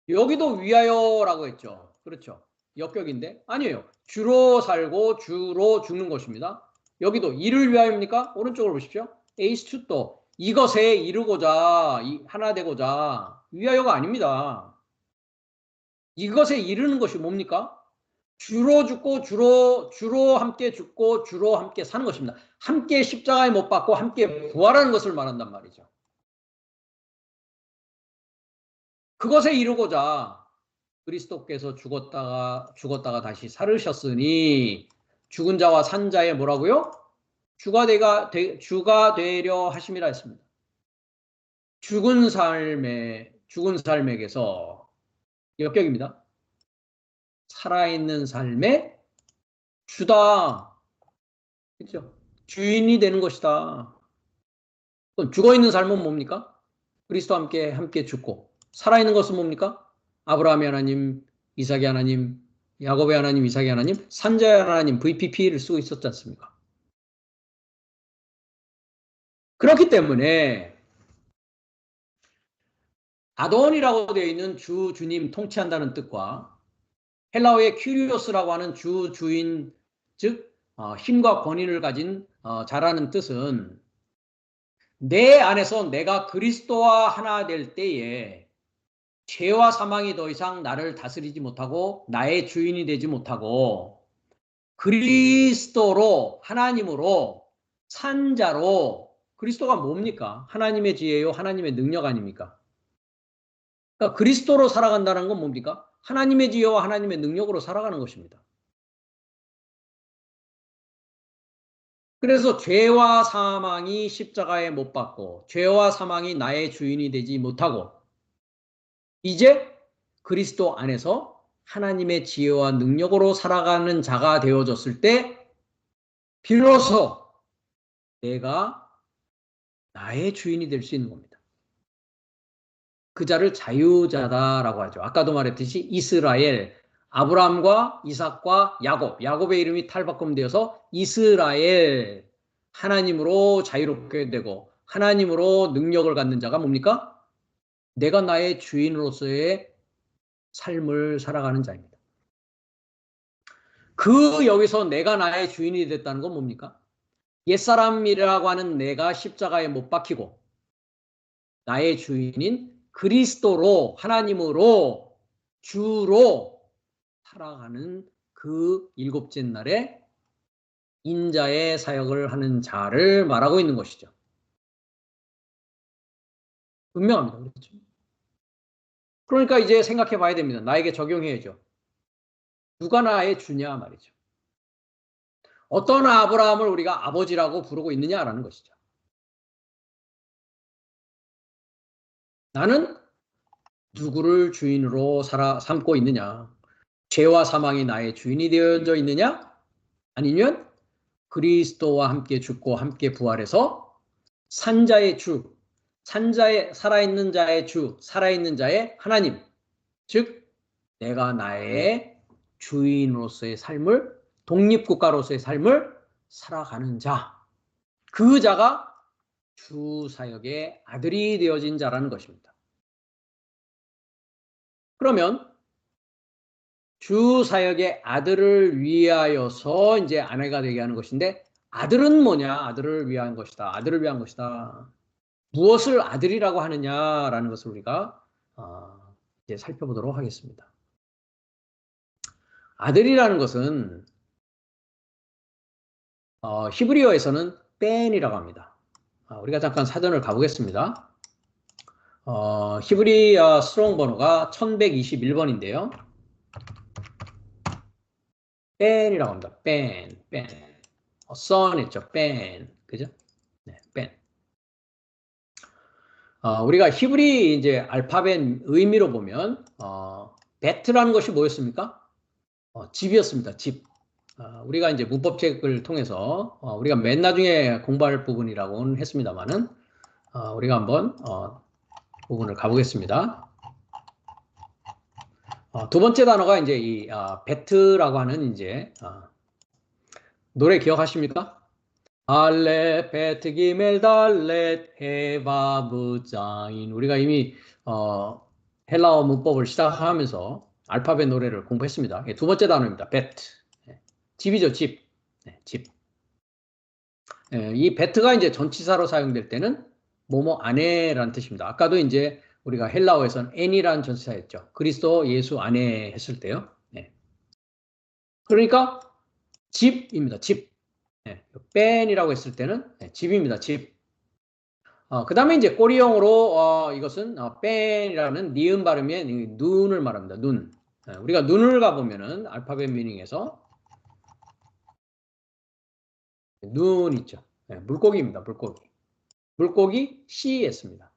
Speaker 1: 여기도 위하여라고 했죠. 그렇죠. 역격인데 아니에요. 주로 살고 주로 죽는 것입니다. 여기도 이를 위하여입니까? 오른쪽으로 보십시오. 에이스투또 이것에 이르고자 하나 되고자 위하여가 아닙니다. 이것에 이르는 것이 뭡니까? 주로 죽고 주로 함께 죽고 주로 함께 사는 것입니다. 함께 십자가에 못 박고 함께 부활하는 것을 말한단 말이죠. 그것에 이르고자 그리스도께서 죽었다가 다시 살으셨으니 죽은 자와 산 자의 뭐라고요? 주가 되려 하심이라 했습니다. 죽은 삶에게서 역격입니다. 살아있는 삶의 주다. 그렇죠? 주인이 되는 것이다. 그럼 죽어있는 삶은 뭡니까? 그리스도와 함께 죽고 살아있는 것은 뭡니까? 아브라함의 하나님, 이삭의 하나님, 야곱의 하나님, 이삭의 하나님, 산자의 하나님, VPP를 쓰고 있었지 않습니까? 그렇기 때문에 아돈이라고 되어 있는 주님 통치한다는 뜻과 헬라어의 큐리오스라고 하는 주인, 즉 힘과 권위를 가진 자라는 뜻은 내 안에서 내가 그리스도와 하나 될 때에 죄와 사망이 더 이상 나를 다스리지 못하고 나의 주인이 되지 못하고 그리스도로 하나님으로 산 자로 그리스도가 뭡니까? 하나님의 지혜요 하나님의 능력 아닙니까? 그러니까 그리스도로 살아간다는 건 뭡니까? 하나님의 지혜와 하나님의 능력으로 살아가는 것입니다. 그래서 죄와 사망이 십자가에 못 박고 죄와 사망이 나의 주인이 되지 못하고 이제 그리스도 안에서 하나님의 지혜와 능력으로 살아가는 자가 되어졌을 때 비로소 내가 나의 주인이 될 수 있는 겁니다. 그 자를 자유자다라고 하죠. 아까도 말했듯이 이스라엘, 아브라함과 이삭과 야곱, 야곱의 이름이 탈바꿈되어서 이스라엘, 하나님으로 자유롭게 되고 하나님으로 능력을 갖는 자가 뭡니까? 내가 나의 주인으로서의 삶을 살아가는 자입니다. 그 여기서 내가 나의 주인이 됐다는 건 뭡니까? 옛사람이라고 하는 내가 십자가에 못 박히고 나의 주인인 그리스도로 하나님으로 주로 살아가는 그 일곱째 날에 인자의 사역을 하는 자를 말하고 있는 것이죠. 분명합니다. 그렇죠? 그러니까 이제 생각해 봐야 됩니다. 나에게 적용해야죠. 누가 나의 주냐 말이죠. 어떤 아브라함을 우리가 아버지라고 부르고 있느냐라는 것이죠. 나는 누구를 주인으로 삼고 있느냐? 죄와 사망이 나의 주인이 되어져 있느냐? 아니면 그리스도와 함께 죽고 함께 부활해서 산자의 주, 산자의 살아있는 자의 주, 살아있는 자의 하나님, 즉 내가 나의 주인으로서의 삶을 독립국가로서의 삶을 살아가는 자, 그 자가 주 사역의 아들이 되어진 자라는 것입니다. 그러면 주 사역의 아들을 위하여서 이제 아내가 되게 하는 것인데 아들은 뭐냐? 아들을 위한 것이다. 아들을 위한 것이다. 무엇을 아들이라고 하느냐라는 것을 우리가 이제 살펴보도록 하겠습니다. 아들이라는 것은 히브리어에서는 벤이라고 합니다. 우리가 잠깐 사전을 가보겠습니다. 히브리어 스트롱 번호가 1121번인데요. 벤이라고 합니다. 벤. son 있죠. 벤. 그죠? 네, 벤. 우리가 히브리 이제 알파벳 의미로 보면, 베트라는 것이 뭐였습니까? 집이었습니다. 집. 우리가 이제 문법책을 통해서, 우리가 맨 나중에 공부할 부분이라고는 했습니다만은, 우리가 한번, 부분을 가보겠습니다. 두 번째 단어가 이제 이, 베트라고 하는 이제, 노래 기억하십니까? 알레 베트 기멜 달렛 헤바브 자인 우리가 이미 헬라어 문법을 시작하면서 알파벳 노래를 공부했습니다. 두 번째 단어입니다. 베트. 집이죠, 집. 집. 이 베트가 이제 전치사로 사용될 때는 뭐뭐 아내라는 뜻입니다. 아까도 이제 우리가 헬라어에서는 n이라는 전치사였죠. 그리스도 예수 안에 했을 때요. 그러니까 집입니다. 집. 뺀이라고 했을 때는 집입니다. 집. 그 다음에 이제 꼬리형으로 이것은 뺀이라는 니은 발음의 눈을 말합니다. 눈. 우리가 눈을 가보면은 알파벳 미닝에서 눈 있죠. 물고기입니다. 물고기. 물고기 C였습니다.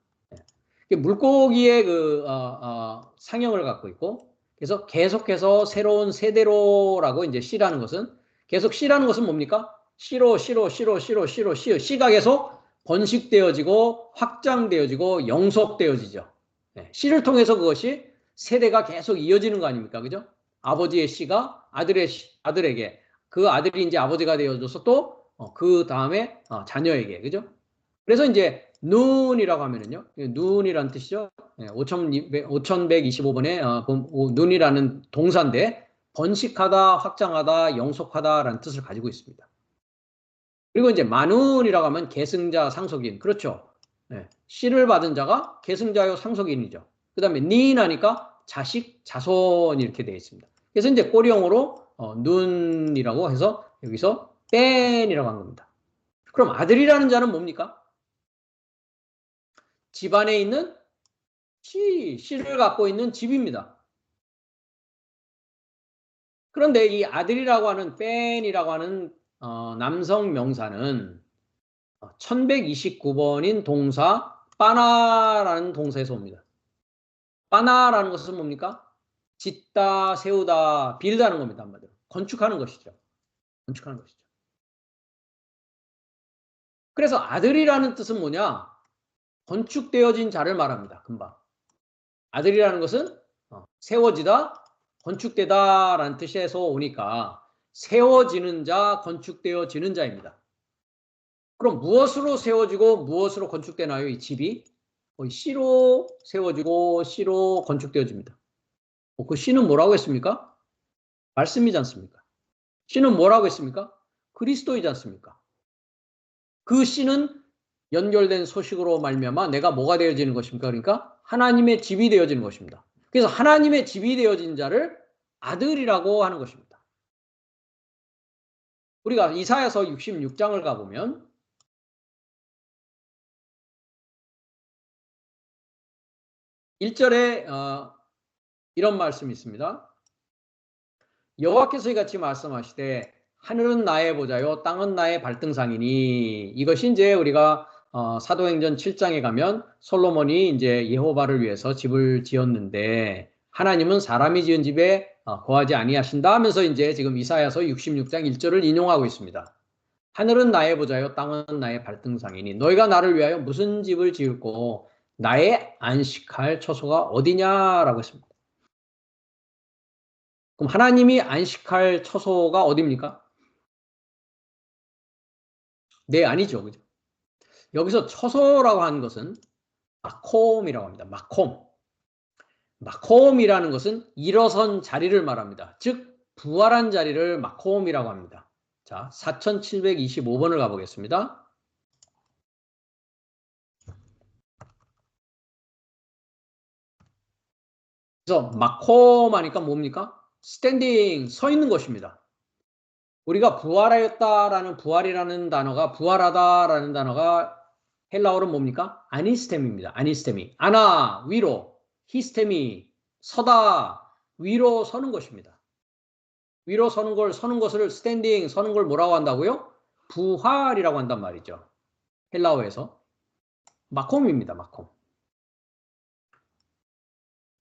Speaker 1: 물고기의 그 상형을 갖고 있고 그래서 계속해서 새로운 세대로라고 이제 C라는 것은 계속 C라는 것은 뭡니까? C로 C가 계속 번식되어지고 확장되어지고 영속되어지죠. C를 통해서 그것이 세대가 계속 이어지는 거 아닙니까? 그죠? 아버지의 C가 아들에게 그 아들이 이제 아버지가 되어져서 또 그 다음에 자녀에게 그죠? 그래서 이제 눈이라고 하면은요. 눈이란 뜻이죠. 5125번에 눈이라는 동사인데 번식하다, 확장하다, 영속하다라는 뜻을 가지고 있습니다. 그리고 이제 만운이라고 하면 계승자, 상속인. 그렇죠. 씨를 받은 자가 계승자요 상속인이죠. 그 다음에 니나니까 자식, 자손 이렇게 되어 있습니다. 그래서 이제 꼬리형으로 눈이라고 해서 여기서 뺀이라고 한 겁니다. 그럼 아들이라는 자는 뭡니까? 집안에 있는 씨를 갖고 있는 집입니다. 그런데 이 아들이라고 하는 뺀이라고 하는 남성 명사는 1129번인 동사 빠나라는 동사에서 옵니다. 빠나라는 것은 뭡니까? 짓다, 세우다, 빌드하는 겁니다. 한마디로. 건축하는 것이죠. 건축하는 것이죠. 그래서 아들이라는 뜻은 뭐냐? 건축되어진 자를 말합니다. 금방. 아들이라는 것은 세워지다, 건축되다라는 뜻에서 오니까 세워지는 자, 건축되어지는 자입니다. 그럼 무엇으로 세워지고 무엇으로 건축되나요? 이 집이? C로 세워지고 C로 건축되어집니다. 그 C는 뭐라고 했습니까? 말씀이지 않습니까? C는 뭐라고 했습니까? 그리스도이지 않습니까? 그 C는 연결된 소식으로 말미암아 내가 뭐가 되어지는 것입니까? 그러니까 하나님의 집이 되어지는 것입니다. 그래서 하나님의 집이 되어진 자를 아들이라고 하는 것입니다. 우리가 이사야서 66장을 가보면 1절에 이런 말씀이 있습니다. 여호와께서 이같이 말씀하시되 하늘은 나의 보좌요 땅은 나의 발등상이니. 이것이 이제 우리가 사도행전 7장에 가면 솔로몬이 이제 여호와를 위해서 집을 지었는데 하나님은 사람이 지은 집에 거하지 아니하신다 하면서 이제 지금 이사야서 66장 1절을 인용하고 있습니다. 하늘은 나의 보좌요 땅은 나의 발등상이니 너희가 나를 위하여 무슨 집을 지을고 나의 안식할 처소가 어디냐라고 했습니다. 그럼 하나님이 안식할 처소가 어디입니까? 네, 아니죠. 그죠? 여기서 처소라고 하는 것은 마콤이라고 합니다. 마콤. 마콤이라는 것은 일어선 자리를 말합니다. 즉 부활한 자리를 마콤이라고 합니다. 자, 4725번을 가보겠습니다. 그래서 마콤 하니까 뭡니까? 스탠딩, 서 있는 것입니다. 우리가 부활하였다라는 부활이라는 단어가 부활하다라는 단어가 헬라어로 뭡니까? 아니스템입니다. 아니스템이. 아나, 위로, 히스템이, 서다, 위로 서는 것입니다. 위로 서는 것을 스탠딩, 서는 걸 뭐라고 한다고요? 부활이라고 한단 말이죠. 헬라어에서. 마콤입니다. 마콤.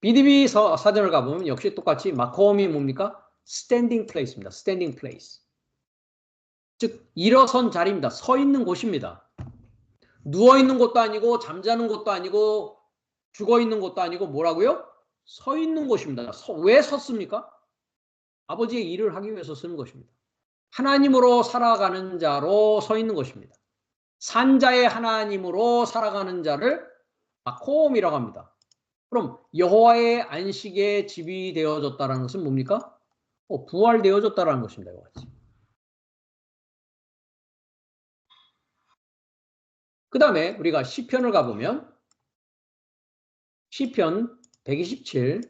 Speaker 1: BDB 사전을 가보면 역시 똑같이 마콤이 뭡니까? 스탠딩 플레이스입니다. 스탠딩 플레이스. 즉 일어선 자리입니다. 서 있는 곳입니다. 누워 있는 것도 아니고 잠자는 것도 아니고 죽어 있는 것도 아니고 뭐라고요? 서 있는 곳입니다. 왜 섰습니까? 아버지의 일을 하기 위해서 쓰는 것입니다. 하나님으로 살아가는 자로 서 있는 것입니다. 산자의 하나님으로 살아가는 자를 마콤이라고 합니다. 그럼 여호와의 안식의 집이 되어졌다는 것은 뭡니까? 부활되어졌다는 것입니다. 이와 같이. 그 다음에 우리가 시편을 가보면 시편 127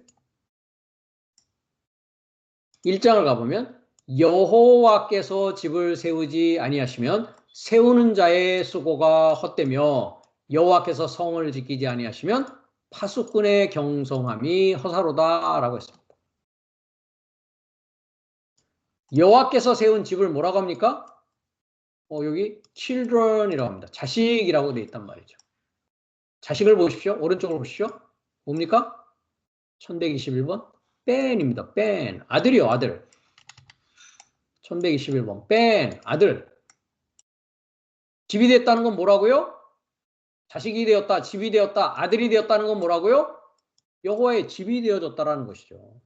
Speaker 1: 1장을 가보면 여호와께서 집을 세우지 아니하시면 세우는 자의 수고가 헛되며 여호와께서 성을 지키지 아니하시면 파수꾼의 경성함이 허사로다라고 했습니다. 여호와께서 세운 집을 뭐라고 합니까? 여기 children이라고 합니다. 자식이라고 되어 있단 말이죠. 자식을 보십시오. 오른쪽으로 보십시오. 뭡니까? 1121번 뺀입니다. 뺀. 아들이요. 아들. 1121번 뺀. 아들. 집이 됐다는 건 뭐라고요? 자식이 되었다. 집이 되었다. 아들이 되었다는 건 뭐라고요? 여호와의 집이 되어졌다라는 것이죠.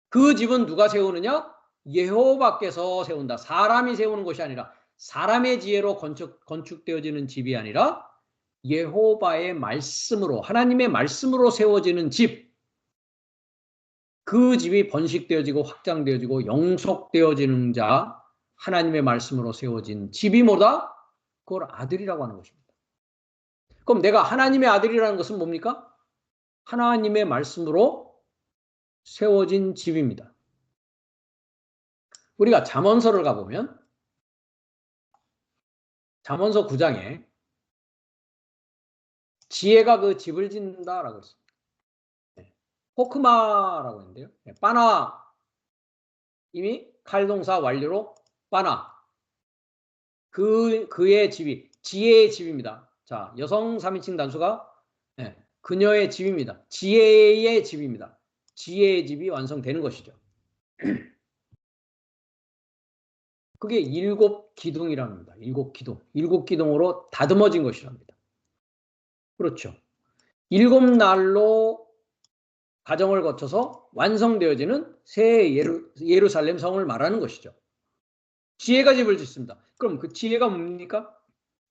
Speaker 1: 그 집은 누가 세우느냐? 여호와께서 세운다. 사람이 세우는 것이 아니라 사람의 지혜로 건축되어지는 집이 아니라 여호와의 말씀으로 하나님의 말씀으로 세워지는 집. 그 집이 번식되어지고 확장되어지고 영속되어지는 자 하나님의 말씀으로 세워진 집이 뭐다? 그걸 아들이라고 하는 것입니다. 그럼 내가 하나님의 아들이라는 것은 뭡니까? 하나님의 말씀으로 세워진 집입니다. 우리가 잠언서를 가보면 잠언서 9장에 지혜가 그 집을 짓는다라고 했습니다. 호크마라고 했는데요. 빠나 이미 칼동사 완료로 빠나 그의 집이 지혜의 집입니다. 자, 여성 3인칭 단수가 그녀의 집입니다. 지혜의 집입니다. 지혜의 집이 완성되는 것이죠. 그게 일곱 기둥이랍니다. 일곱 기둥. 일곱 기둥으로 다듬어진 것이랍니다. 그렇죠. 일곱 날로 과정을 거쳐서 완성되어지는 새 예루살렘 성을 말하는 것이죠. 지혜가 집을 짓습니다. 그럼 그 지혜가 뭡니까?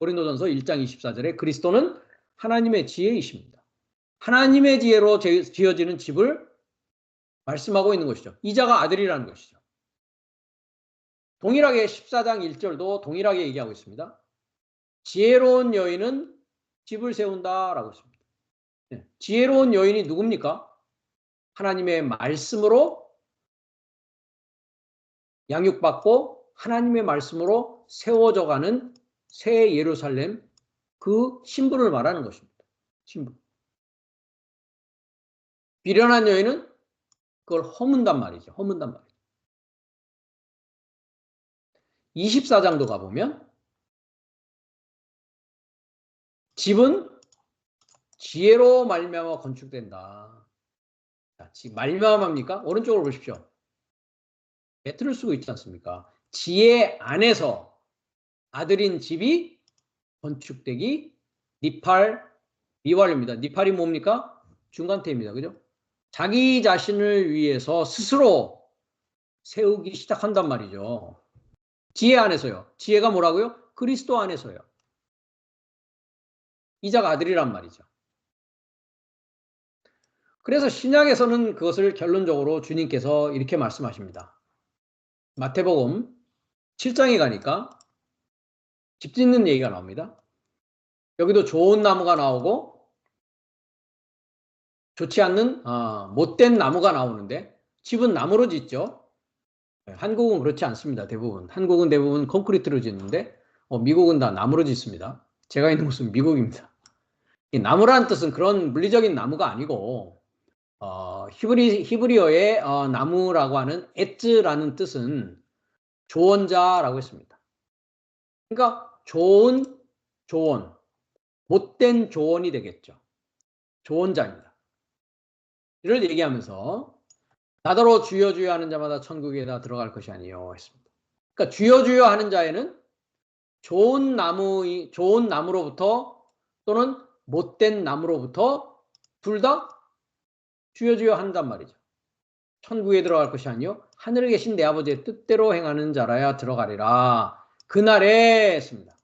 Speaker 1: 고린도전서 1장 24절에 그리스도는 하나님의 지혜이십니다. 하나님의 지혜로 지어지는 집을 말씀하고 있는 것이죠. 이자가 아들이라는 것이죠. 동일하게 14장 1절도 동일하게 얘기하고 있습니다. 지혜로운 여인은 집을 세운다라고 했습니다. 지혜로운 여인이 누굽니까? 하나님의 말씀으로 양육받고 하나님의 말씀으로 세워져가는 새 예루살렘 그 신분을 말하는 것입니다. 신분. 비련한 여인은 그걸 허문단 말이죠. 허문단 말이죠. 24장도 가보면 집은 지혜로 말미암아 건축된다. 말미암아입니까? 오른쪽으로 보십시오. 배틀을 쓰고 있지 않습니까? 지혜 안에서 아들인 집이 건축되기 니팔 미왈입니다. 니팔이 뭡니까? 중간태입니다. 그죠? 자기 자신을 위해서 스스로 세우기 시작한단 말이죠. 지혜 안에서요. 지혜가 뭐라고요? 그리스도 안에서요. 이자가 아들이란 말이죠. 그래서 신약에서는 그것을 결론적으로 주님께서 이렇게 말씀하십니다. 마태복음 7장에 가니까 집 짓는 얘기가 나옵니다. 여기도 좋은 나무가 나오고 좋지 않는 못된 나무가 나오는데 집은 나무로 짓죠. 한국은 그렇지 않습니다. 대부분. 한국은 대부분 콘크리트로 짓는데 미국은 다 나무로 짓습니다. 제가 있는 곳은 미국입니다. 이 나무라는 뜻은 그런 물리적인 나무가 아니고 히브리어의 나무라고 하는 에츠라는 뜻은 조언자라고 했습니다. 그러니까 좋은 조언, 못된 조언이 되겠죠. 조언자입니다. 이를 얘기하면서 나더러 주여 주여 하는 자마다 천국에다 들어갈 것이 아니요 했습니다. 그러니까 주여 주여 하는 자에는 좋은 나무로부터 또는 못된 나무로부터 둘 다 주여 주여 한단 말이죠. 천국에 들어갈 것이 아니요 하늘에 계신 내 아버지의 뜻대로 행하는 자라야 들어가리라. 그날에 했습니다.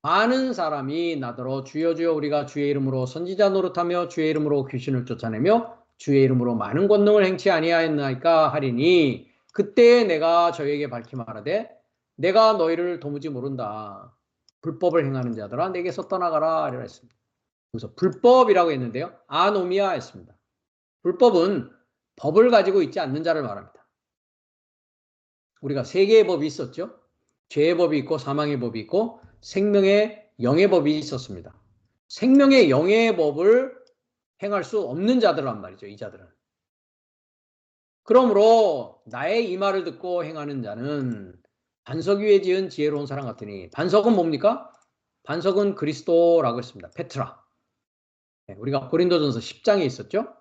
Speaker 1: 많은 사람이 나더러 주여 주여 우리가 주의 이름으로 선지자 노릇하며 주의 이름으로 귀신을 쫓아내며 주의 이름으로 많은 권능을 행치 아니하였나이까 하리니 그때 내가 저에게 밝히 말하되 내가 너희를 도무지 모른다. 불법을 행하는 자들아 내게서 떠나가라 하리라 했습니다. 그래서 불법이라고 했는데요. 아노미아 했습니다. 불법은 법을 가지고 있지 않는 자를 말합니다. 우리가 세 개의 법이 있었죠. 죄의 법이 있고 사망의 법이 있고 생명의 영의 법이 있었습니다. 생명의 영의 법을 행할 수 없는 자들란 말이죠. 이 자들은. 그러므로 나의 이 말을 듣고 행하는 자는 반석 위에 지은 지혜로운 사람 같으니 반석은 뭡니까? 반석은 그리스도라고 했습니다. 페트라. 우리가 고린도전서 10장에 있었죠.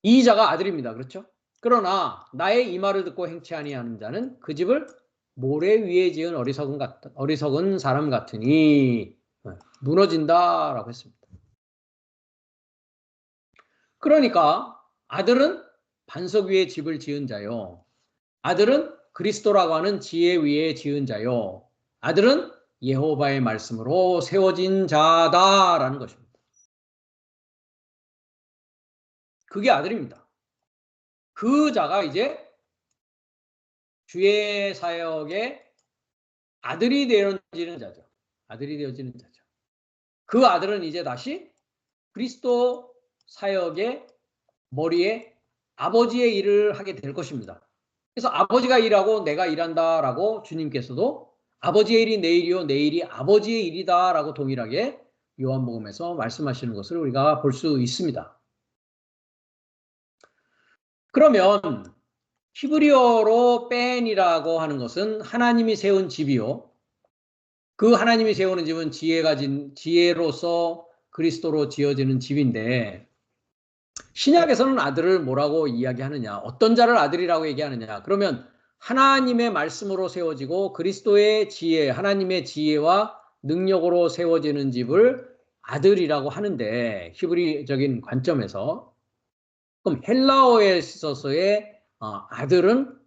Speaker 1: 이 자가 아들입니다. 그렇죠? 그러나 나의 이 말을 듣고 행치 아니하는 자는 그 집을 모래 위에 지은 어리석은 사람 같으니 무너진다라고 했습니다. 그러니까 아들은 반석 위에 집을 지은 자요. 아들은 그리스도라고 하는 지혜 위에 지은 자요. 아들은 여호와의 말씀으로 세워진 자다라는 것입니다. 그게 아들입니다. 그 자가 이제 주의 사역의 아들이 되어지는 자죠. 아들이 되어지는 자죠. 그 아들은 이제 다시 그리스도 사역의 머리에 아버지의 일을 하게 될 것입니다. 그래서 아버지가 일하고 내가 일한다라고 주님께서도 아버지의 일이 내 일이요 내 일이 아버지의 일이다라고 동일하게 요한복음에서 말씀하시는 것을 우리가 볼 수 있습니다. 그러면 히브리어로 벤이라고 하는 것은 하나님이 세운 집이요. 그 하나님이 세우는 집은 지혜로서 그리스도로 지어지는 집인데, 신약에서는 아들을 뭐라고 이야기하느냐? 어떤 자를 아들이라고 얘기하느냐? 그러면 하나님의 말씀으로 세워지고 그리스도의 지혜, 하나님의 지혜와 능력으로 세워지는 집을 아들이라고 하는데, 히브리적인 관점에서. 그럼 헬라어에 있어서의 아들은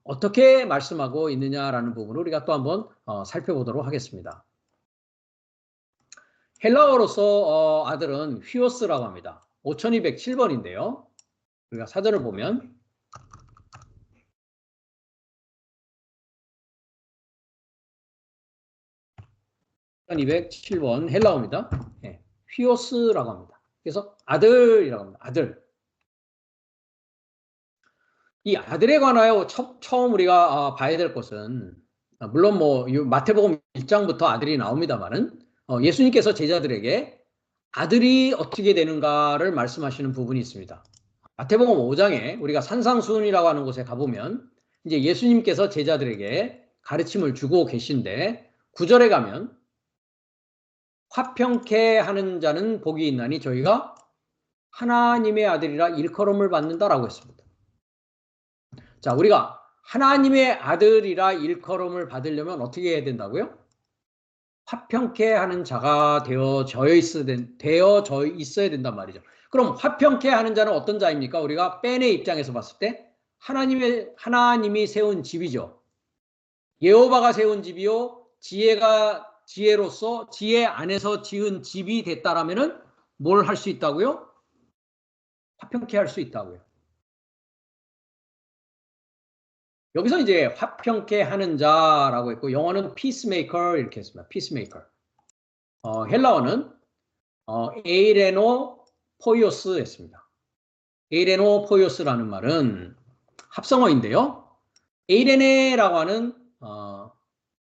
Speaker 1: 어떻게 말씀하고 있느냐라는 부분을 우리가 또 한번 살펴보도록 하겠습니다. 헬라어로서 아들은 휘오스라고 합니다. 5207번인데요. 우리가 사전을 보면 5207번 헬라어입니다. 네, 휘오스라고 합니다. 그래서 아들이라고 합니다. 아들. 이 아들에 관하여 처음 우리가 봐야 될 것은, 물론 뭐 마태복음 1장부터 아들이 나옵니다만은 예수님께서 제자들에게 아들이 어떻게 되는가를 말씀하시는 부분이 있습니다. 마태복음 5장에 우리가 산상수훈이라고 하는 곳에 가보면 이제 예수님께서 제자들에게 가르침을 주고 계신데 9절에 가면 화평케 하는 자는 복이 있나니 저희가 하나님의 아들이라 일컬음을 받는다라고 했습니다. 자, 우리가 하나님의 아들이라 일컬음을 받으려면 어떻게 해야 된다고요? 화평케 하는 자가 되어져 있어야 된단 말이죠. 그럼 화평케 하는 자는 어떤 자입니까? 우리가 벤의 입장에서 봤을 때 하나님이 세운 집이죠. 여호와가 세운 집이요, 지혜로서 지혜 안에서 지은 집이 됐다라면은 뭘 할 수 있다고요? 화평케 할 수 있다고요. 여기서 이제 화평케 하는 자라고 했고, 영어는 peacemaker 이렇게 했습니다. peacemaker. 헬라어는 에이레노 포이오스였습니다. 에이레노 포이오스라는 말은 합성어인데요. 에이레네라고 하는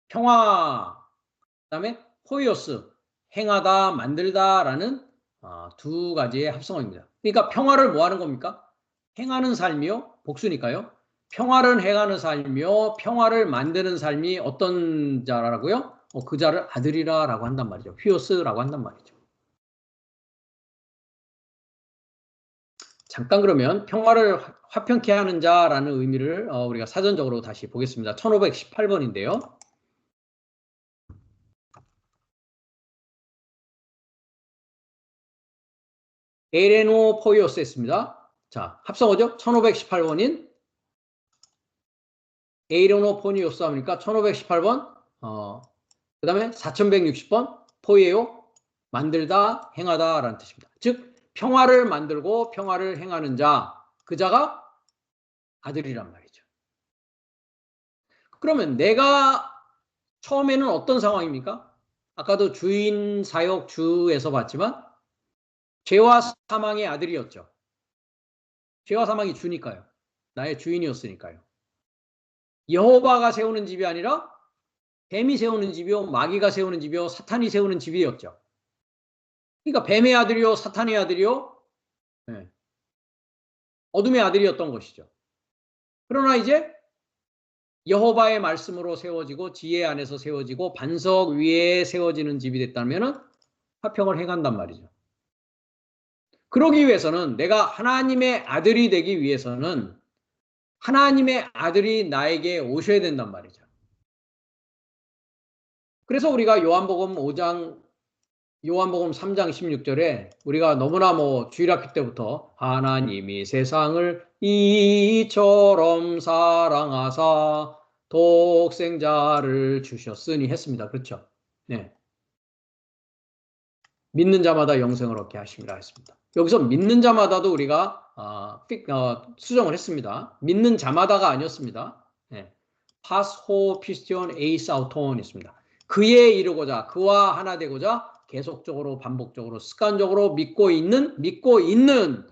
Speaker 1: 평화, 그다음에 포이오스, 행하다, 만들다라는 두 가지의 합성어입니다. 그러니까 평화를 뭐 하는 겁니까? 행하는 삶이요, 복수니까요. 평화를 행하는 삶이요, 평화를 만드는 삶이 어떤 자라고요? 그 자를 아들이라고 한단 말이죠. 휘오스라고 한단 말이죠. 잠깐 그러면 평화를 화평케 하는 자라는 의미를 우리가 사전적으로 다시 보겠습니다. 1518번인데요. 에레노 포이오스였습니다. 자, 합성어죠? 1518번인 에이레노 포니오스 하니까 1518번, 그 다음에 4160번 포이에요, 만들다, 행하다 라는 뜻입니다. 즉 평화를 만들고 평화를 행하는 자, 그 자가 아들이란 말이죠. 그러면 내가 처음에는 어떤 상황입니까? 아까도 주인, 사역, 주에서 봤지만 죄와 사망의 아들이었죠. 죄와 사망이 주니까요. 나의 주인이었으니까요. 여호와가 세우는 집이 아니라 뱀이 세우는 집이요, 마귀가 세우는 집이요, 사탄이 세우는 집이었죠. 그러니까 뱀의 아들이요, 사탄의 아들이요, 네, 어둠의 아들이었던 것이죠. 그러나 이제 여호와의 말씀으로 세워지고 지혜 안에서 세워지고 반석 위에 세워지는 집이 됐다면 화평을 해간단 말이죠. 그러기 위해서는, 내가 하나님의 아들이 되기 위해서는 하나님의 아들이 나에게 오셔야 된단 말이죠. 그래서 우리가 요한복음 3장 16절에 우리가 너무나 주일학교 때부터 하나님이 세상을 이처럼 사랑하사 독생자를 주셨으니 했습니다. 그렇죠? 네. 믿는 자마다 영생을 얻게 하심이라 했습니다. 여기서 믿는 자마다도 우리가 수정을 했습니다. 믿는 자마다가 아니었습니다. 네. 파스호 피스티온 에이스 아우톤 있습니다. 그에 이르고자, 그와 하나 되고자 계속적으로 반복적으로 습관적으로 믿고 있는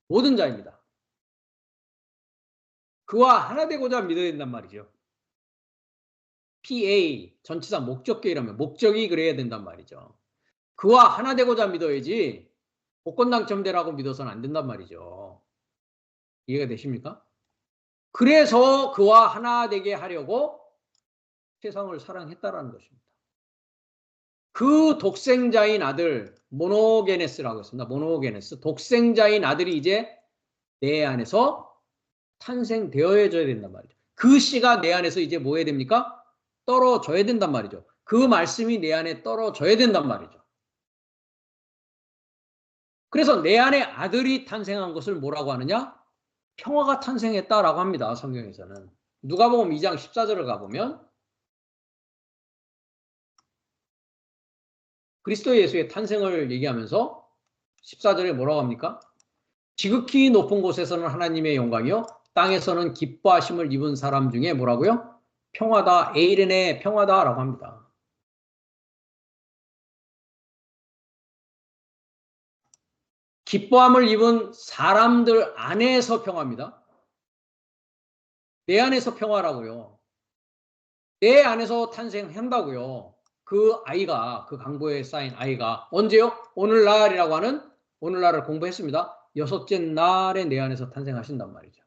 Speaker 1: 모든 자입니다. 그와 하나 되고자 믿어야 된단 말이죠. PA 전치사 목적계라면 목적이 그래야 된단 말이죠. 그와 하나 되고자 믿어야지 복권 당첨되라고 믿어서는 안 된단 말이죠. 이해가 되십니까? 그래서 그와 하나 되게 하려고 세상을 사랑했다라는 것입니다. 그 독생자인 아들, 모노게네스라고 했습니다. 모노게네스. 독생자인 아들이 이제 내 안에서 탄생되어져야 된단 말이죠. 그 씨가 내 안에서 이제 뭐 해야 됩니까? 떨어져야 된단 말이죠. 그 말씀이 내 안에 떨어져야 된단 말이죠. 그래서 내 안에 아들이 탄생한 것을 뭐라고 하느냐? 평화가 탄생했다라고 합니다. 성경에서는. 누가복음 2장 14절을 가보면 그리스도 예수의 탄생을 얘기하면서 14절에 뭐라고 합니까? 지극히 높은 곳에서는 하나님의 영광이요 땅에서는 기뻐하심을 입은 사람 중에 뭐라고요? 평화다, 에이렌의 평화다라고 합니다. 기뻐함을 입은 사람들 안에서 평화입니다. 내 안에서 평화라고요. 내 안에서 탄생한다고요. 그 아이가, 그 강보에 쌓인 아이가 언제요? 오늘날이라고 하는 오늘날을 공부했습니다. 6째 날에 내 안에서 탄생하신단 말이죠.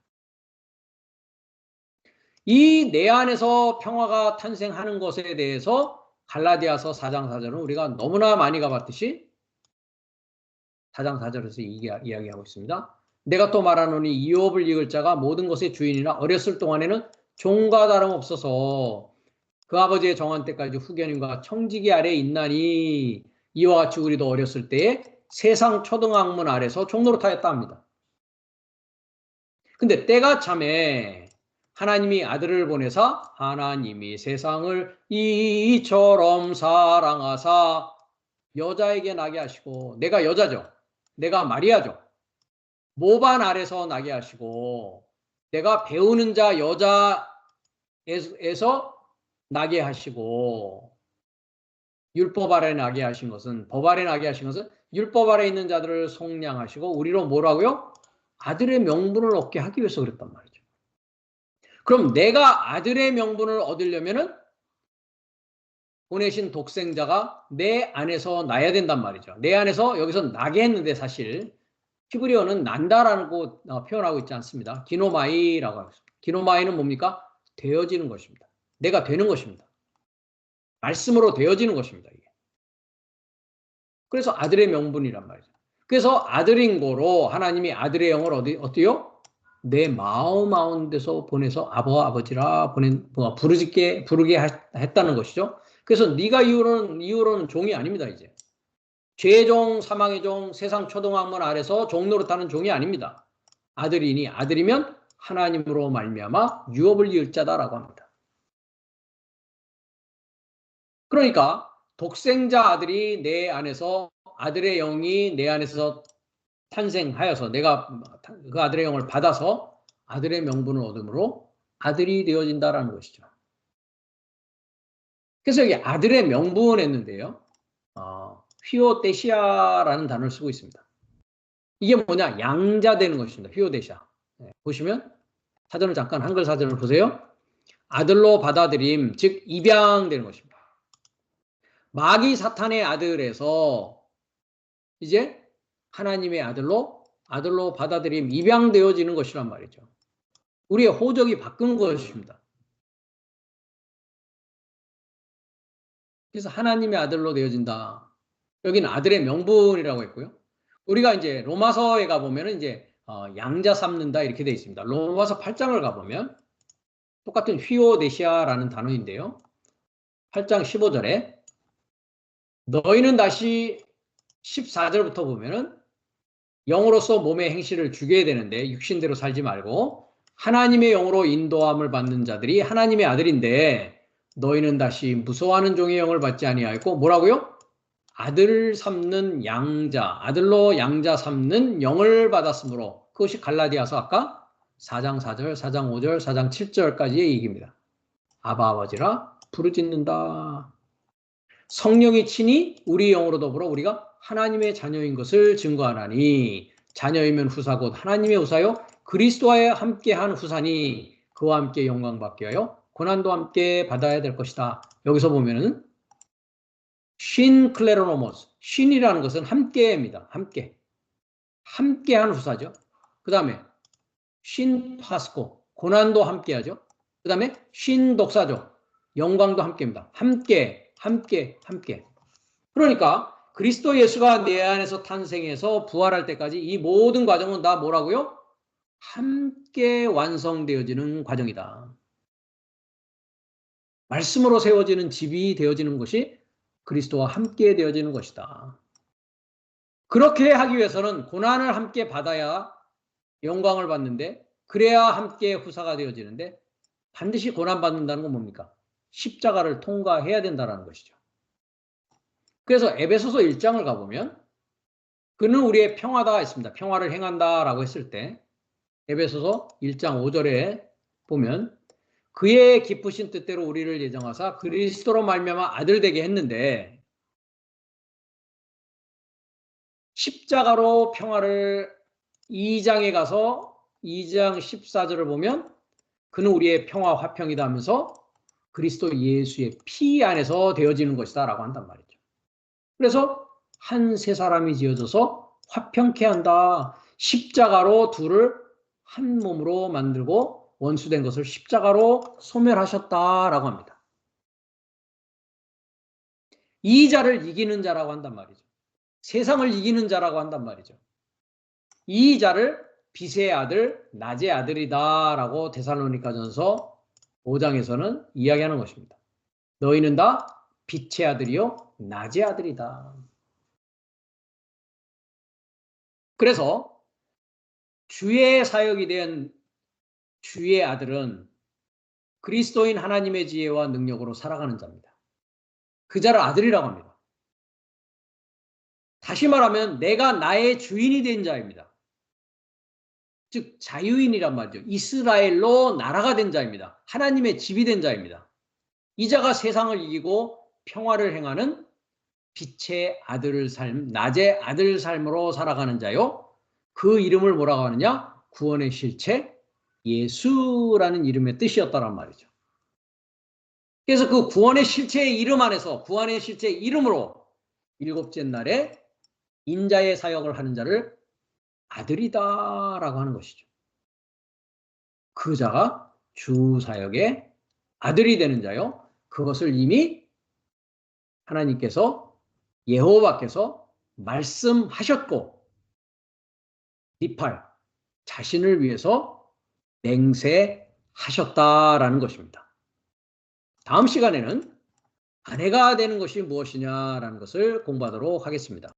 Speaker 1: 이 내 안에서 평화가 탄생하는 것에 대해서 갈라디아서 4장 4절은 우리가 너무나 많이 가봤듯이 4장 4절에서 이야기하고 있습니다. 내가 또 말하노니 이업을 이을 자가 모든 것의 주인이나 어렸을 동안에는 종과 다름없어서 그 아버지의 정한 때까지 후견인과 청지기 아래에 있나니 이와 같이 우리도 어렸을 때에 세상 초등학문 아래서 종노릇하였다 합니다. 근데 때가 참에 하나님이 아들을 보내사 하나님이 세상을 이처럼 사랑하사 여자에게 나게 하시고 내가 여자죠. 내가 마리아죠. 모반 아래서 나게 하시고 내가 배우는 자 여자에서 나게 하시고 율법 아래 나게 하신 것은 법 아래 나게 하신 것은 율법 아래 있는 자들을 속량하시고 우리로 뭐라고요? 아들의 명분을 얻게 하기 위해서 그랬단 말이죠. 그럼 내가 아들의 명분을 얻으려면은 보내신 독생자가 내 안에서 나야 된단 말이죠. 내 안에서 여기서 나게 했는데 사실 히브리어는 난다라고 표현하고 있지 않습니다. 기노마이라고 하고 있습니다. 기노마이는 뭡니까? 되어지는 것입니다. 내가 되는 것입니다. 말씀으로 되어지는 것입니다. 이게. 그래서 아들의 명분이란 말이죠. 그래서 아들인 거로 하나님이 아들의 영을 어디요? 내 마음 가운데서 보내서 아버지라 부르게 했다는 것이죠. 그래서 네가 이후로는 종이 아닙니다. 이제 죄종, 사망의 종, 세상 초등학문 아래서 종 노릇하는 종이 아닙니다. 아들이니 아들이면 하나님으로 말미암아 유업을 이을 자다라고 합니다. 그러니까 독생자 아들이 내 안에서 아들의 영이 내 안에서 탄생하여서 내가 그 아들의 영을 받아서 아들의 명분을 얻음으로 아들이 되어진다라는 것이죠. 그래서 여기 아들의 명분 했는데요. 휘오데시아라는 단어를 쓰고 있습니다. 이게 뭐냐? 양자되는 것입니다. 휘오데시아. 보시면 사전을 잠깐 한글 사전을 보세요. 아들로 받아들임, 즉 입양되는 것입니다. 마귀 사탄의 아들에서 이제 하나님의 아들로 받아들임, 입양되어지는 것이란 말이죠. 우리의 호적이 바꾸는 것입니다. 그래서 하나님의 아들로 되어진다. 여기는 아들의 명분이라고 했고요. 우리가 이제 로마서에 가보면 이제 양자 삼는다 이렇게 되어 있습니다. 로마서 8장을 가보면 똑같은 휘오데시아라는 단어인데요. 8장 15절에 너희는 다시 14절부터 보면은 영으로서 몸의 행실을 죽여야 되는데 육신대로 살지 말고 하나님의 영으로 인도함을 받는 자들이 하나님의 아들인데 너희는 다시 무서워하는 종의 영을 받지 아니하였고 뭐라고요? 아들 삼는 양자, 아들로 양자 삼는 영을 받았으므로 그것이 갈라디아서 아까 4장 4절, 4장 5절, 4장 7절까지의 얘기입니다. 아바 아버지라 부르짖는다. 성령이 친히 우리 영으로 더불어 우리가 하나님의 자녀인 것을 증거하나니 자녀이면 후사 곧 하나님의 후사요 그리스도와 함께한 후사니 그와 함께 영광 받게 하여 고난도 함께 받아야 될 것이다. 여기서 보면은 신 클레로노모스, 신이라는 것은 함께입니다. 함께한 후사죠. 그 다음에 신 파스코, 고난도 함께하죠. 그 다음에 신독사죠. 영광도 함께입니다. 함께. 그러니까 그리스도 예수가 내 안에서 탄생해서 부활할 때까지 이 모든 과정은 다 뭐라고요? 함께 완성되어지는 과정이다. 말씀으로 세워지는 집이 되어지는 것이 그리스도와 함께 되어지는 것이다. 그렇게 하기 위해서는 고난을 함께 받아야 영광을 받는데, 그래야 함께 후사가 되어지는데, 반드시 고난받는다는 건 뭡니까? 십자가를 통과해야 된다는 것이죠. 그래서 에베소서 1장을 가보면 그는 우리의 평화다 했습니다. 평화를 행한다라고 했을 때 에베소서 1장 5절에 보면 그의 기쁘신 뜻대로 우리를 예정하사 그리스도로 말미암아 아들 되게 했는데, 십자가로 평화를 2장에 가서 2장 14절을 보면 그는 우리의 평화 화평이다 하면서 그리스도 예수의 피 안에서 되어지는 것이다 라고 한단 말이죠. 그래서 한 세 사람이 지어져서 화평케 한다. 십자가로 둘을 한 몸으로 만들고 원수된 것을 십자가로 소멸하셨다라고 합니다. 이 자를 이기는 자라고 한단 말이죠. 세상을 이기는 자라고 한단 말이죠. 이 자를 빛의 아들, 낮의 아들이다라고 데살로니가전서 5장에서는 이야기하는 것입니다. 너희는 다 빛의 아들이요 낮의 아들이다. 그래서 주의 사역이 된 주의 아들은 그리스도인 하나님의 지혜와 능력으로 살아가는 자입니다. 그 자를 아들이라고 합니다. 다시 말하면 내가 나의 주인이 된 자입니다. 즉 자유인이란 말이죠. 이스라엘로 나라가 된 자입니다. 하나님의 집이 된 자입니다. 이 자가 세상을 이기고 평화를 행하는 빛의 아들 삶, 낮의 아들 삶으로 살아가는 자요. 그 이름을 뭐라고 하느냐? 구원의 실체 예수라는 이름의 뜻이었다란 말이죠. 그래서 그 구원의 실체의 이름 안에서 구원의 실체의 이름으로 일곱째 날에 인자의 사역을 하는 자를 아들이다라고 하는 것이죠. 그 자가 주 사역의 아들이 되는 자요. 그것을 이미 하나님께서 여호와께서 말씀하셨고 니팔 자신을 위해서 맹세하셨다라는 것입니다. 다음 시간에는 아내가 되는 것이 무엇이냐라는 것을 공부하도록 하겠습니다.